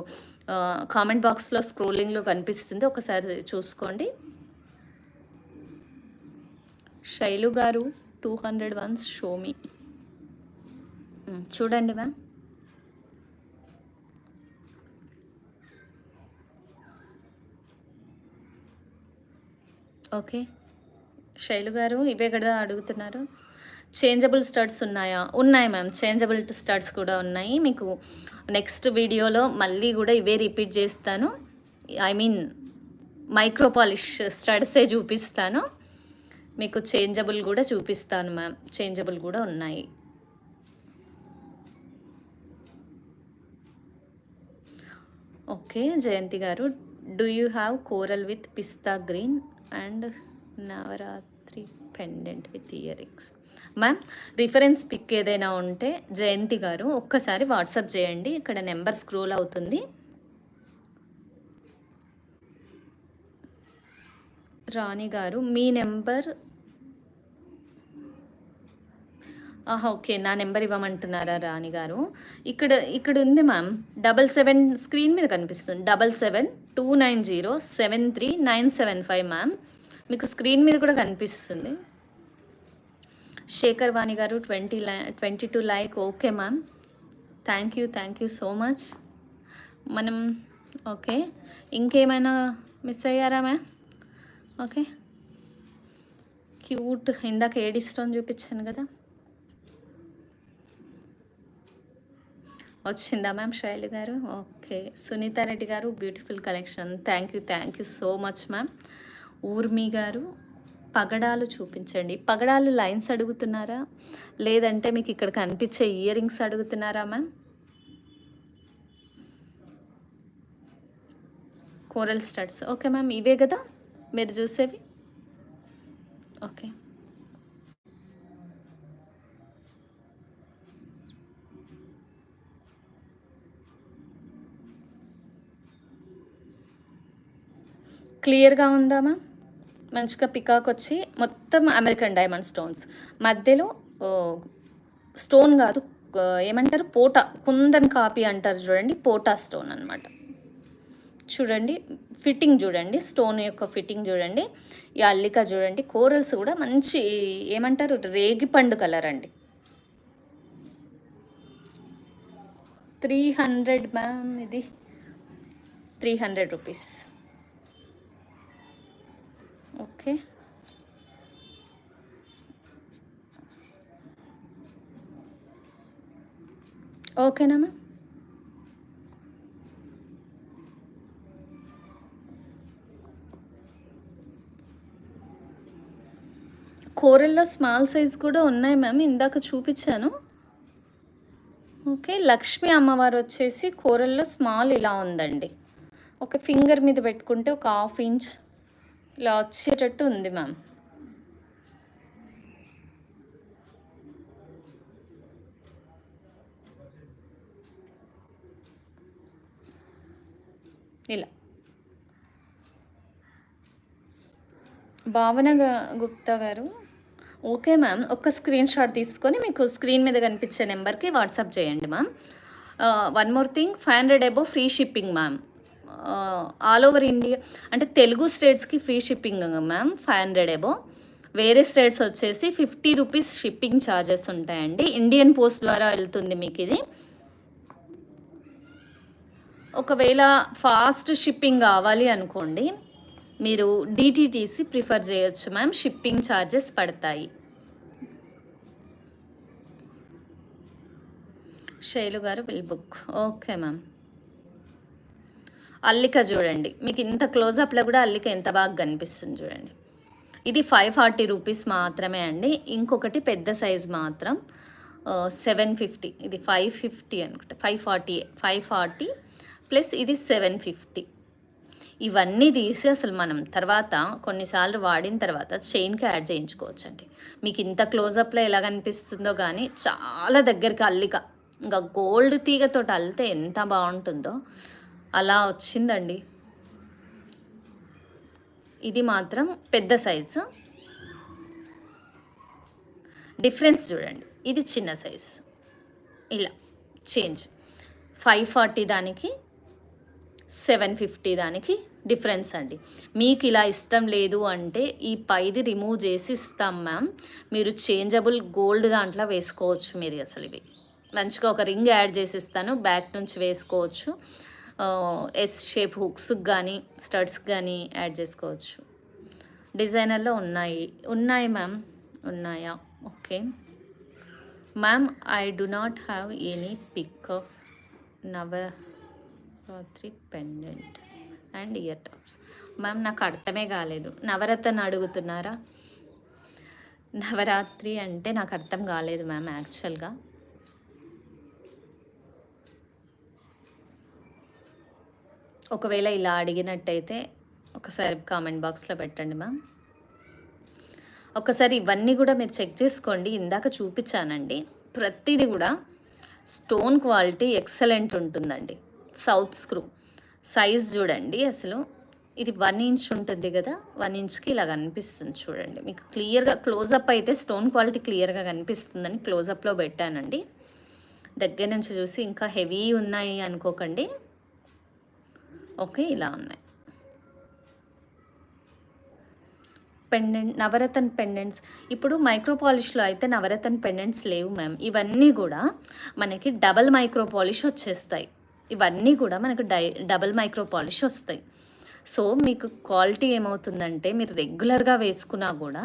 కామెంట్ బాక్స్‌లో స్క్రోలింగ్‌లో కనిపిస్తుంది. ఒకసారి చూసుకోండి. శైలు గారు 200 వన్స్ షో మీ. చూడండి మ్యామ్. ఓకే. శైలు గారు ఇవే కదా అడుగుతున్నారు. చేంజబుల్ స్టడ్స్ ఉన్నాయా? ఉన్నాయి మ్యామ్. చేంజబుల్ స్టడ్స్ కూడా ఉన్నాయి. మీకు నెక్స్ట్ వీడియోలో మళ్ళీ కూడా ఇవే రిపీట్ చేస్తాను. ఐ మీన్ మైక్రో పాలిష్ స్టడ్సే చూపిస్తాను. మీకు చేంజబుల్ కూడా చూపిస్తాను మ్యామ్. చేంజబుల్ కూడా ఉన్నాయి. ఓకే జయంతి గారు, do you have coral with pista green and Navaratri pendant with earrings? Ma'am reference pic ఏదైనా ఉంటే జయంతి గారు ఒక్కసారి వాట్సాప్ చేయండి. ఇక్కడ నెంబర్ స్క్రోల్ అవుతుంది. రాణి గారు మీ నెంబర్ ఓకే. నా నెంబర్ ఇవ్వమంటున్నారా రాణి గారు? ఇక్కడ ఉంది మ్యామ్. 77 స్క్రీన్ మీద కనిపిస్తుంది. 7729073975 మ్యామ్. మీకు స్క్రీన్ మీద కూడా కనిపిస్తుంది. శేఖర్ వాణి గారు 22 like. Okay ma'am. Thank you so much. మనం ఓకే. ఇంకేమైనా మిస్ అయ్యారా మ్యామ్? ఓకే. క్యూట్ ఇందాక ఏడిస్టోన్ చూపించాను కదా, వచ్చిందా మ్యామ్ శైలు గారు? ఓకే. సునీత రెడ్డి గారు beautiful collection. Thank you so much ma'am. Urmi గారు పగడాలు చూపించండి. పగడాలు లైన్స్ అడుగుతున్నారా, లేదంటే మీకు ఇక్కడ కనిపించే ఇయర్ రింగ్స్ అడుగుతున్నారా ma'am? Coral studs. Okay ma'am, ఇవే కదా మీరు చూసేవి? ఓకే. క్లియర్గా ఉందా మ్యామ్? మంచిగా పికాక్ వచ్చి మొత్తం అమెరికన్ డైమండ్ స్టోన్స్, మధ్యలో స్టోన్ కాదు ఏమంటారు, పోటా, కుందన్ కాపీ అంటారు చూడండి, పోటా స్టోన్ అనమాట. చూడండి ఫిట్టింగ్, చూడండి స్టోన్ యొక్క ఫిట్టింగ్ చూడండి. ఈ అల్లిక చూడండి, కోరల్స్ కూడా మంచి ఏమంటారు రేగిపండు కలర్ అండి. 300 మ్యామ్, ఇది 300 రూపీస్. ఓకే. ఓకేనా మ్యామ్? కోరల్లో స్మాల్ సైజ్ కూడా ఉన్నాయి మ్యామ్, ఇందాక చూపించాను. ఓకే. లక్ష్మీ అమ్మవారు వచ్చేసి కోరల్లో స్మాల్ ఇలా ఉందండి. ఒక ఫింగర్ మీద పెట్టుకుంటే ఒక 1/2 ఇంచ్ ఇలా వచ్చేటట్టు ఉంది మ్యామ్. ఇలా భావన గుప్తా గారు. ఓకే మ్యామ్, ఒక్క స్క్రీన్ షాట్ తీసుకొని మీకు స్క్రీన్ మీద కనిపించే నెంబర్కి వాట్సాప్ చేయండి ma'am. One more thing, 500 above free shipping ma'am. All over India అంటే తెలుగు స్టేట్స్కి ఫ్రీ షిప్పింగ్ మ్యామ్. 500 అబోవ్. వేరే స్టేట్స్ వచ్చేసి 50 రూపీస్ షిప్పింగ్ ఛార్జెస్ ఉంటాయండి. ఇండియన్ పోస్ట్ ద్వారా వెళ్తుంది మీకు ఇది. ఒకవేళ ఫాస్ట్ షిప్పింగ్ కావాలి అనుకోండి, మీరు డిటిటీసీ ప్రిఫర్ చేయొచ్చు మ్యామ్. షిప్పింగ్ ఛార్జెస్ పడతాయి. శైలు గారు విల్ బుక్. Okay ma'am. అల్లిక చూడండి, మీకు ఇంత క్లోజప్లో కూడా అల్లిక ఎంత బాగా కనిపిస్తుంది చూడండి. ఇది 540 రూపీస్ మాత్రమే అండి. ఇంకొకటి పెద్ద సైజ్ మాత్రం 750. ఇది 550 అనుకుంటా, 540 ప్లస్ ఇది 750. ఇవన్నీ తీసి అసలు మనం తర్వాత కొన్నిసార్లు వాడిన తర్వాత చైన్కి యాడ్ చేయించుకోవచ్చండి. మీకు ఇంత క్లోజప్లో ఎలా కనిపిస్తుందో కానీ చాలా దగ్గరికి అల్లిక, ఇంకా గోల్డ్ తీగతో అల్లితే ఎంత బాగుంటుందో అలా వచ్చిందండి. ఇది మాత్రం పెద్ద సైజు. డిఫరెన్స్ చూడండి, ఇది చిన్న సైజు. ఇలా చేంజ్. 540 దానికి 750 దానికి డిఫరెన్స్ అండి. మీకు ఇలా ఇష్టం లేదు అంటే ఈ పైది రిమూవ్ చేసి ఇస్తాం మ్యామ్. మీరు చేంజబుల్ గోల్డ్ దాంట్లో వేసుకోవచ్చు. మీరు అసలు ఇవి మంచిగా ఒక రింగ్ యాడ్ చేసి ఇస్తాను, బ్యాక్ నుంచి వేసుకోవచ్చు. ఎస్ షేప్ హుక్స్కి కానీ స్టడ్స్కి కానీ యాడ్ చేసుకోవచ్చు. డిజైనర్లో ఉన్నాయి మ్యామ్. ఉన్నాయా? Okay ma'am. I do not have any pic of Navaratri pendant and ear tops. Ma'am నాకు అర్థమే కాలేదు. నవరత్న అడుగుతున్నారా? నవరాత్రి అంటే నాకు అర్థం కాలేదు మ్యామ్ యాక్చువల్గా. ఒకవేళ ఇలా అడిగినట్టయితే ఒకసారి కామెంట్ బాక్స్లో పెట్టండి మ్యామ్. ఒకసారి ఇవన్నీ కూడా మీరు చెక్ చేసుకోండి. ఇందాక చూపించానండి. ప్రతిదీ కూడా స్టోన్ క్వాలిటీ ఎక్సలెంట్ ఉంటుందండి. సౌత్ స్క్రూ సైజ్ చూడండి. అసలు ఇది 1 ఇంచ్ ఉంటుంది కదా, 1 ఇంచ్కి ఇలా కనిపిస్తుంది చూడండి. మీకు క్లియర్గా క్లోజప్ అయితే స్టోన్ క్వాలిటీ క్లియర్గా కనిపిస్తుందని క్లోజప్లో పెట్టానండి. దగ్గర నుంచి చూసి ఇంకా హెవీ ఉన్నాయి అనుకోకండి. ఓకే, ఇలా ఉన్నాయి. పెండెంట్ నవరత్న పెండెంట్స్ ఇప్పుడు మైక్రో పాలిష్లో అయితే నవరత్న పెండెంట్స్ లేవు మ్యామ్. ఇవన్నీ కూడా మనకి డబల్ మైక్రో పాలిష్ వచ్చేస్తాయి. ఇవన్నీ కూడా మనకు డబల్ మైక్రో పాలిష్ వస్తాయి. సో మీకు క్వాలిటీ ఏమవుతుందంటే మీరు రెగ్యులర్గా వేసుకున్నా కూడా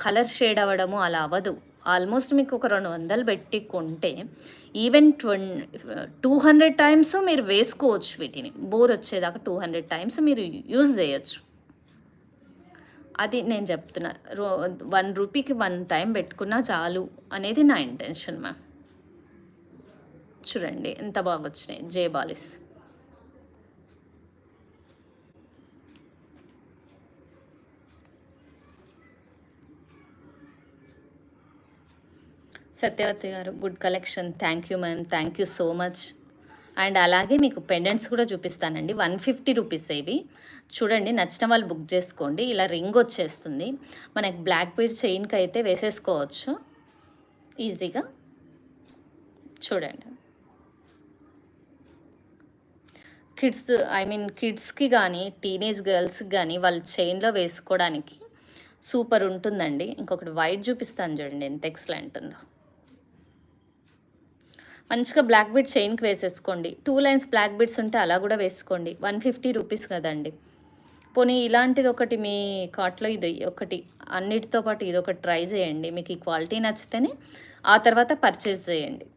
కలర్ షేడ్ అవ్వడము అలా అవ్వదు. ఆల్మోస్ట్ మీకు ఒక 200 పెట్టి కొంటే ఈవెన్ 200 టైమ్స్ మీరు వేసుకోవచ్చు. వీటిని బోర్ వచ్చేదాకా 200 టైమ్స్ మీరు యూజ్ చేయొచ్చు. అది నేను చెప్తున్నా. 1 రూపీకి 1 టైం పెట్టుకున్నా చాలు అనేది నా ఇంటెన్షన్ మ్యామ్. చూడండి ఎంత బాగా వచ్చినాయి జేబాలిస్. సత్యవతి గారు good collection. Thank you ma'am, thank you so much. And అలాగే మీకు పెండెంట్స్ కూడా చూపిస్తానండి. 150 రూపీస్ ఇవి. చూడండి, నచ్చిన వాళ్ళు బుక్ చేసుకోండి. ఇలా రింగ్ వచ్చేస్తుంది. మనకి బ్లాక్ బీడ్ చైన్కి అయితే వేసేసుకోవచ్చు ఈజీగా. చూడండి, కిడ్స్కి కానీ టీనేజ్ గర్ల్స్కి కానీ వాళ్ళ చైన్లో వేసుకోవడానికి సూపర్ ఉంటుందండి. ఇంకొకటి వైట్ చూపిస్తాను చూడండి ఎంత ఎక్సలెంట్ ఉందో. మంచిగా బ్లాక్ బీడ్ చైన్కి వేసేసుకోండి. 2 లైన్స్ బ్లాక్ బీడ్స్ ఉంటే అలా కూడా వేసుకోండి. 150 రూపీస్ కదండి. పోనీ ఇలాంటిది ఒకటి మీ కార్ట్లో ఇది ఒకటి అన్నిటితో పాటు ఇది ఒకటి ట్రై చేయండి. మీకు ఈ క్వాలిటీ నచ్చితేనే ఆ తర్వాత పర్చేస్ చేయండి.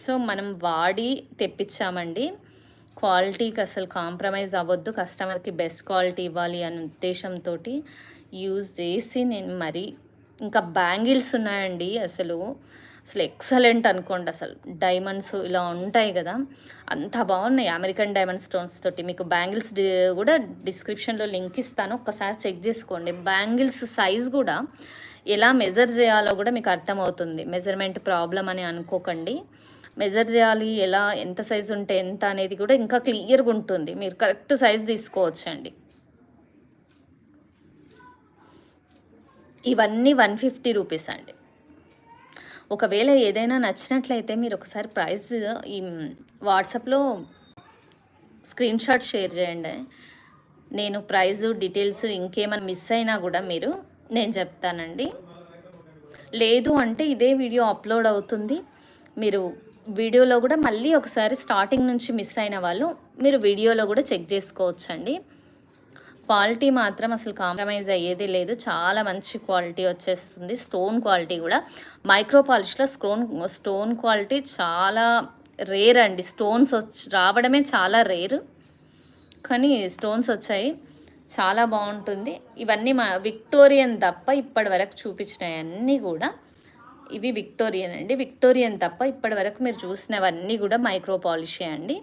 సో మనం వాడి తెప్పించామండి. క్వాలిటీకి అసలు కాంప్రమైజ్ అవ్వద్దు. కస్టమర్కి బెస్ట్ క్వాలిటీ ఇవ్వాలి అనే ఉద్దేశంతో యూజ్ చేసి నేను మరి ఇంకా బ్యాంగిల్స్ ఉన్నాయండి. అసలు ఎక్సలెంట్ అనుకోండి. అసలు డైమండ్స్ ఇలా ఉంటాయి కదా, అంత బాగున్నాయి. అమెరికన్ డైమండ్ స్టోన్స్ తోటి మీకు బ్యాంగిల్స్ కూడా డిస్క్రిప్షన్లో లింక్ ఇస్తాను, ఒక్కసారి చెక్ చేసుకోండి. బ్యాంగిల్స్ సైజ్ కూడా ఎలా మెజర్ చేయాలో కూడా మీకు అర్థమవుతుంది. మెజర్మెంట్ ప్రాబ్లం అని అనుకోకండి. మెజర్ చేయాలి ఎలా, ఎంత సైజు ఉంటే ఎంత అనేది కూడా ఇంకా క్లియర్గా ఉంటుంది. మీరు కరెక్ట్ సైజ్ తీసుకోవచ్చండి. ఇవన్నీ 150 రూపీస్ అండి. ఒకవేళ ఏదైనా నచ్చినట్లయితే మీరు ఒకసారి ప్రైస్ ఈ వాట్సాప్లో స్క్రీన్ షాట్ షేర్ చేయండి. నేను ప్రైజు డీటెయిల్స్ ఇంకేమైనా మిస్ అయినా కూడా నేను చెప్తానండి. లేదు అంటే ఇదే వీడియో అప్లోడ్ అవుతుంది. మీరు వీడియోలో కూడా మళ్ళీ ఒకసారి స్టార్టింగ్ నుంచి మిస్ అయిన వాళ్ళు మీరు వీడియోలో కూడా చెక్ చేసుకోవచ్చండి. క్వాలిటీ మాత్రం అసలు కాంప్రమైజ్ అయ్యేది లేదు. చాలా మంచి క్వాలిటీ వచ్చేస్తుంది. స్టోన్ క్వాలిటీ కూడా మైక్రో పాలిష్లో స్టోన్ క్వాలిటీ చాలా రేర్ అండి. స్టోన్స్ రావడమే చాలా రేర్, కానీ స్టోన్స్ వచ్చాయి, చాలా బాగుంటుంది. ఇవన్నీ మా విక్టోరియన్ తప్ప ఇప్పటి వరకు చూపించినవన్నీ కూడా ఇవి విక్టోరియన్ అండి. విక్టోరియన్ తప్ప ఇప్పటి వరకు మీరు చూసినవన్నీ కూడా మైక్రో పాలిషే అండి.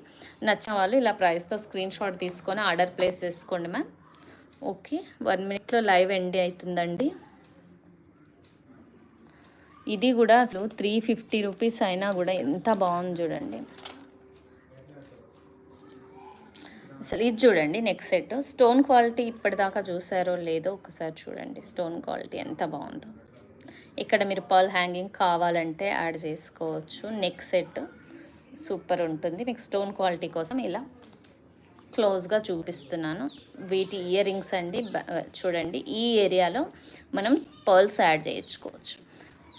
నచ్చిన వాళ్ళు ఇలా ప్రైస్తో స్క్రీన్ షాట్ తీసుకొని ఆర్డర్ ప్లేస్ చేసుకోండి మ్యామ్. ఓకే, 1 మినిట్లో లైవ్ ఎండ్ అవుతుందండి. ఇది కూడా అసలు 350 రూపీస్ అయినా కూడా ఎంత బాగుంది చూడండి. అసలు ఇది చూడండి నెక్స్ట్ సెట్. స్టోన్ క్వాలిటీ ఇప్పటిదాకా చూసారో లేదో ఒకసారి చూడండి. స్టోన్ క్వాలిటీ ఎంత బాగుందో. ఇక్కడ మీరు పర్ల్ హ్యాంగింగ్ కావాలంటే యాడ్ చేసుకోవచ్చు. నెక్ సెట్ సూపర్ ఉంటుంది. మీకు స్టోన్ క్వాలిటీ కోసం ఇలా క్లోజ్గా చూపిస్తున్నాను. వీటి ఇయర్ రింగ్స్ అండి. చూడండి, ఈ ఏరియాలో మనం పర్ల్స్ యాడ్ చేయించుకోవచ్చు.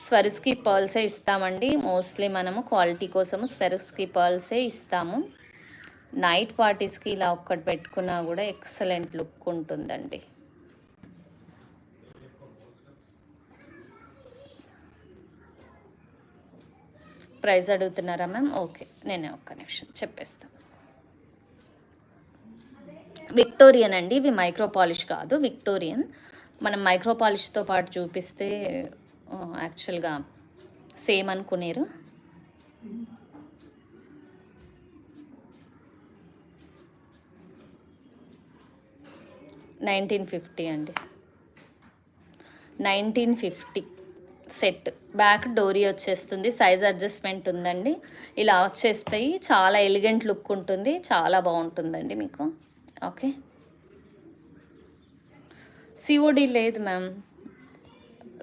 స్వరిస్కి పర్ల్సే ఇస్తామండి. మోస్ట్లీ మనము క్వాలిటీ కోసము స్వరిస్కి పర్ల్సే ఇస్తాము. నైట్ పార్టీస్కి ఇలా ఒక్కటి పెట్టుకున్నా కూడా ఎక్సలెంట్ లుక్ ఉంటుందండి. ప్రైస్ అడుగుతున్నారా మ్యామ్? ఓకే, నేనే ఒక్క నిమిషం చెప్పేస్తాను. విక్టోరియన్ అండి, ఇవి మైక్రో పాలిష్ కాదు, విక్టోరియన్. మనం మైక్రో పాలిష్తో పాటు చూపిస్తే యాక్చువల్గా సేమ్ అనుకునేరు. $1950 అండి, 1950 సెట్. బ్యాక్ డోరీ వచ్చేస్తుంది, సైజ్ అడ్జస్ట్మెంట్ ఉందండి. ఇలా వచ్చేస్తాయి, చాలా ఎలిగెంట్ లుక్ ఉంటుంది, చాలా బాగుంటుందండి మీకు. ఓకే, సిఓడి లేదు మ్యామ్,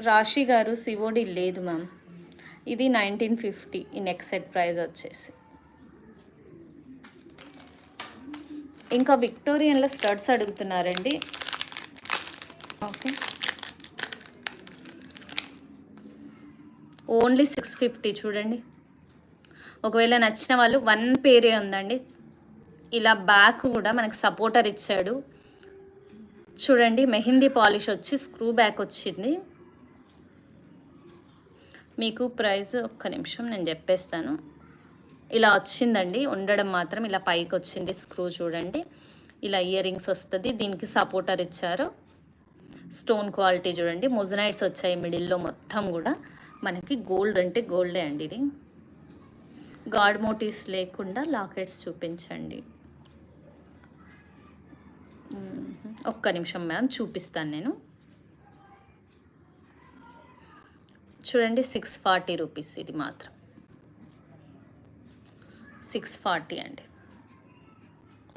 రాశి గారు, సిఓడి లేదు మ్యామ్. ఇది 1950 ఈ నెక్ సెట్ ప్రైస్ వచ్చేసి. ఇంకా విక్టోరియన్లో స్టడ్స్ అడుగుతున్నారండి. ఓకే, ఓన్లీ 650 చూడండి. ఒకవేళ నచ్చిన వాళ్ళు 1 పేరే ఉందండి. ఇలా బ్యాక్ కూడా మనకు సపోర్టర్ ఇచ్చాడు చూడండి. మెహందీ పాలిష్ వచ్చి స్క్రూ బ్యాక్ వచ్చింది. మీకు ప్రైస్ ఒక్క నిమిషం నేను చెప్పేస్తాను. ఇలా వచ్చిందండి, ఉండడం మాత్రం ఇలా పైకి వచ్చింది స్క్రూ చూడండి. ఇలా ఇయర్ రింగ్స్ వస్తుంది, దీనికి సపోర్టర్ ఇచ్చారు. స్టోన్ క్వాలిటీ చూడండి, మొజనైట్స్ వచ్చాయి మిడిల్లో మొత్తం కూడా. మనకి గోల్డ్ అంటే గోల్డే అండి ఇది. గాడ్ మోటివ్స్ లేకుండా లాకెట్స్ చూపించండి. ఒక్క నిమిషం మ్యామ్ చూపిస్తాను నేను. చూడండి, 640 రూపీస్ ఇది మాత్రం, 640 అండి.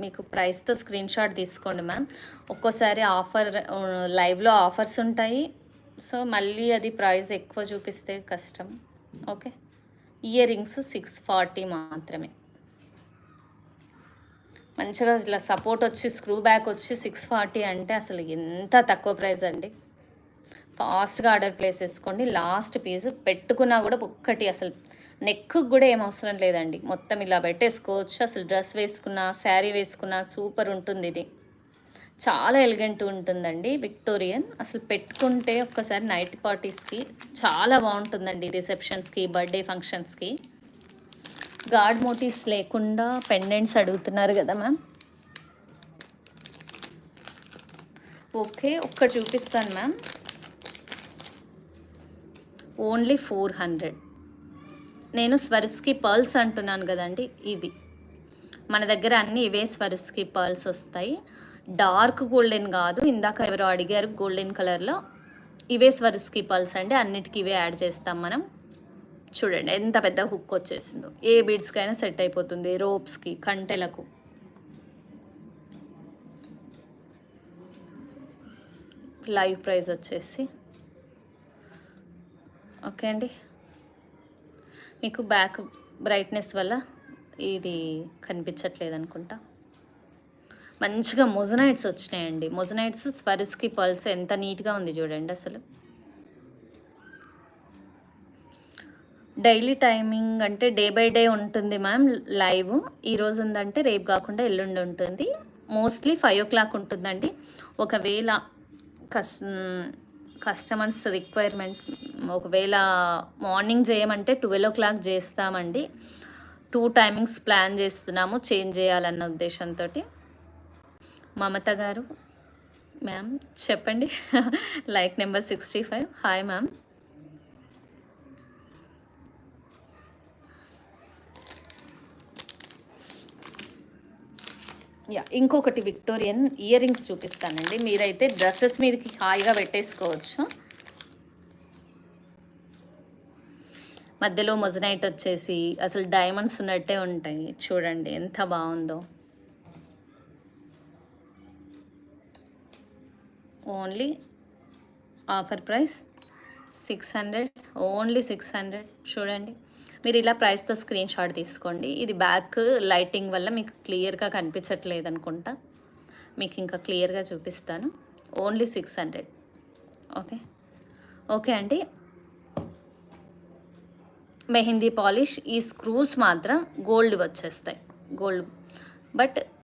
మీకు ప్రైస్తో స్క్రీన్ షాట్ తీసుకోండి మ్యామ్. ఒక్కోసారి ఆఫర్ లైవ్లో ఆఫర్స్ ఉంటాయి, సో మళ్ళీ అది ప్రైస్ ఎక్కువ చూపిస్తే కష్టం. ఓకే, ఇయర్ రింగ్స్ 640 మాత్రమే. మంచిగా ఇలా సపోర్ట్ వచ్చి స్క్రూ బ్యాక్ వచ్చి 640 అంటే అసలు ఎంత తక్కువ ప్రైస్ అండి. ఫాస్ట్గా ఆర్డర్ ప్లేస్ చేసుకోండి. లాస్ట్ పీస్ పెట్టుకున్నా కూడా ఒక్కటి అసలు నెక్కు కూడా ఏం అవసరం లేదండి, మొత్తం ఇలా పెట్టేసుకోవచ్చు. అసలు డ్రెస్ వేసుకున్నా శారీ వేసుకున్నా సూపర్ ఉంటుంది. ఇది చాలా ఎలిగెంట్ ఉంటుందండి, విక్టోరియన్. అసలు పెట్టుకుంటే ఒక్కసారి నైట్ పార్టీస్కి చాలా బాగుంటుందండి, రిసెప్షన్స్కి, బర్త్డే ఫంక్షన్స్కి. గాడ్ మోటివ్స్ లేకుండా పెండెంట్స్ అడుగుతున్నారు కదా మ్యామ్. ఓకే, ఒక్కటి చూపిస్తాను మ్యామ్. ఓన్లీ 400. నేను స్వరిస్కి పర్ల్స్ అంటున్నాను కదండి, ఇవి మన దగ్గర అన్నీ ఇవే స్వరిస్కి పర్ల్స్ వస్తాయి. డార్క్ గోల్డెన్ కాదు, ఇందాక ఎవరో అడిగారు గోల్డెన్ కలర్లో. ఇవే స్వరిస్కి పర్ల్స్ అండి, అన్నిటికీ ఇవే యాడ్ చేస్తాం మనం. చూడండి ఎంత పెద్ద హుక్ వచ్చేసిందో, ఏ బీడ్స్కైనా సెట్ అయిపోతుంది, రోప్స్కి, కంటెలకు. లైవ్ ప్రైస్ వచ్చేసి ఓకే అండి. మీకు బ్యాక్ బ్రైట్నెస్ వల్ల ఇది కనిపించట్లేదు అనుకుంటా. మంచిగా మొజనైట్స్ వచ్చినాయండి, మొజనైట్స్ స్వరిస్కి పర్ల్స్ ఎంత నీట్గా ఉంది చూడండి అసలు. డైలీ టైమింగ్ అంటే డే బై డే ఉంటుంది మ్యామ్ లైవ్. ఈరోజు ఉందంటే రేపు కాకుండా ఎల్లుండి ఉంటుంది. మోస్ట్లీ 5 o'clock ఉంటుందండి. ఒకవేళ కస్టమర్స్ రిక్వైర్మెంట్ ఒకవేళ మార్నింగ్ చేయమంటే 12 o'clock చేస్తామండి. 2 టైమింగ్స్ ప్లాన్ చేస్తున్నాము, చేంజ్ చేయాలన్న ఉద్దేశంతో. మమత గారు మ్యామ్ చెప్పండి. Like number 65. Hi ma'am. Yeah, ఇంకొకటి విక్టోరియన్ ఇయర్ రింగ్స్ చూపిస్తానండి. మీరైతే డ్రెస్సెస్ మీదకి హాయిగా పెట్టేసుకోవచ్చు. మధ్యలో మొజనైట్ వచ్చేసి అసలు డైమండ్స్ ఉన్నట్టే ఉంటాయి చూడండి, ఎంత బాగుందో. Only offer price 600, only 600. చూడండి, మీరు ఇలా ప్రైస్తో స్క్రీన్ షాట్ తీసుకోండి. ఇది బ్యాక్ లైటింగ్ వల్ల మీకు క్లియర్గా కనిపించట్లేదు అనుకుంటా, మీకు ఇంకా క్లియర్గా చూపిస్తాను. ఓన్లీ 600. ఓకే, ఓకే అండి. మెహందీ పాలిష్, ఈ స్క్రూస్ మాత్రం గోల్డ్ వచ్చేస్తాయి, గోల్డ్. బట్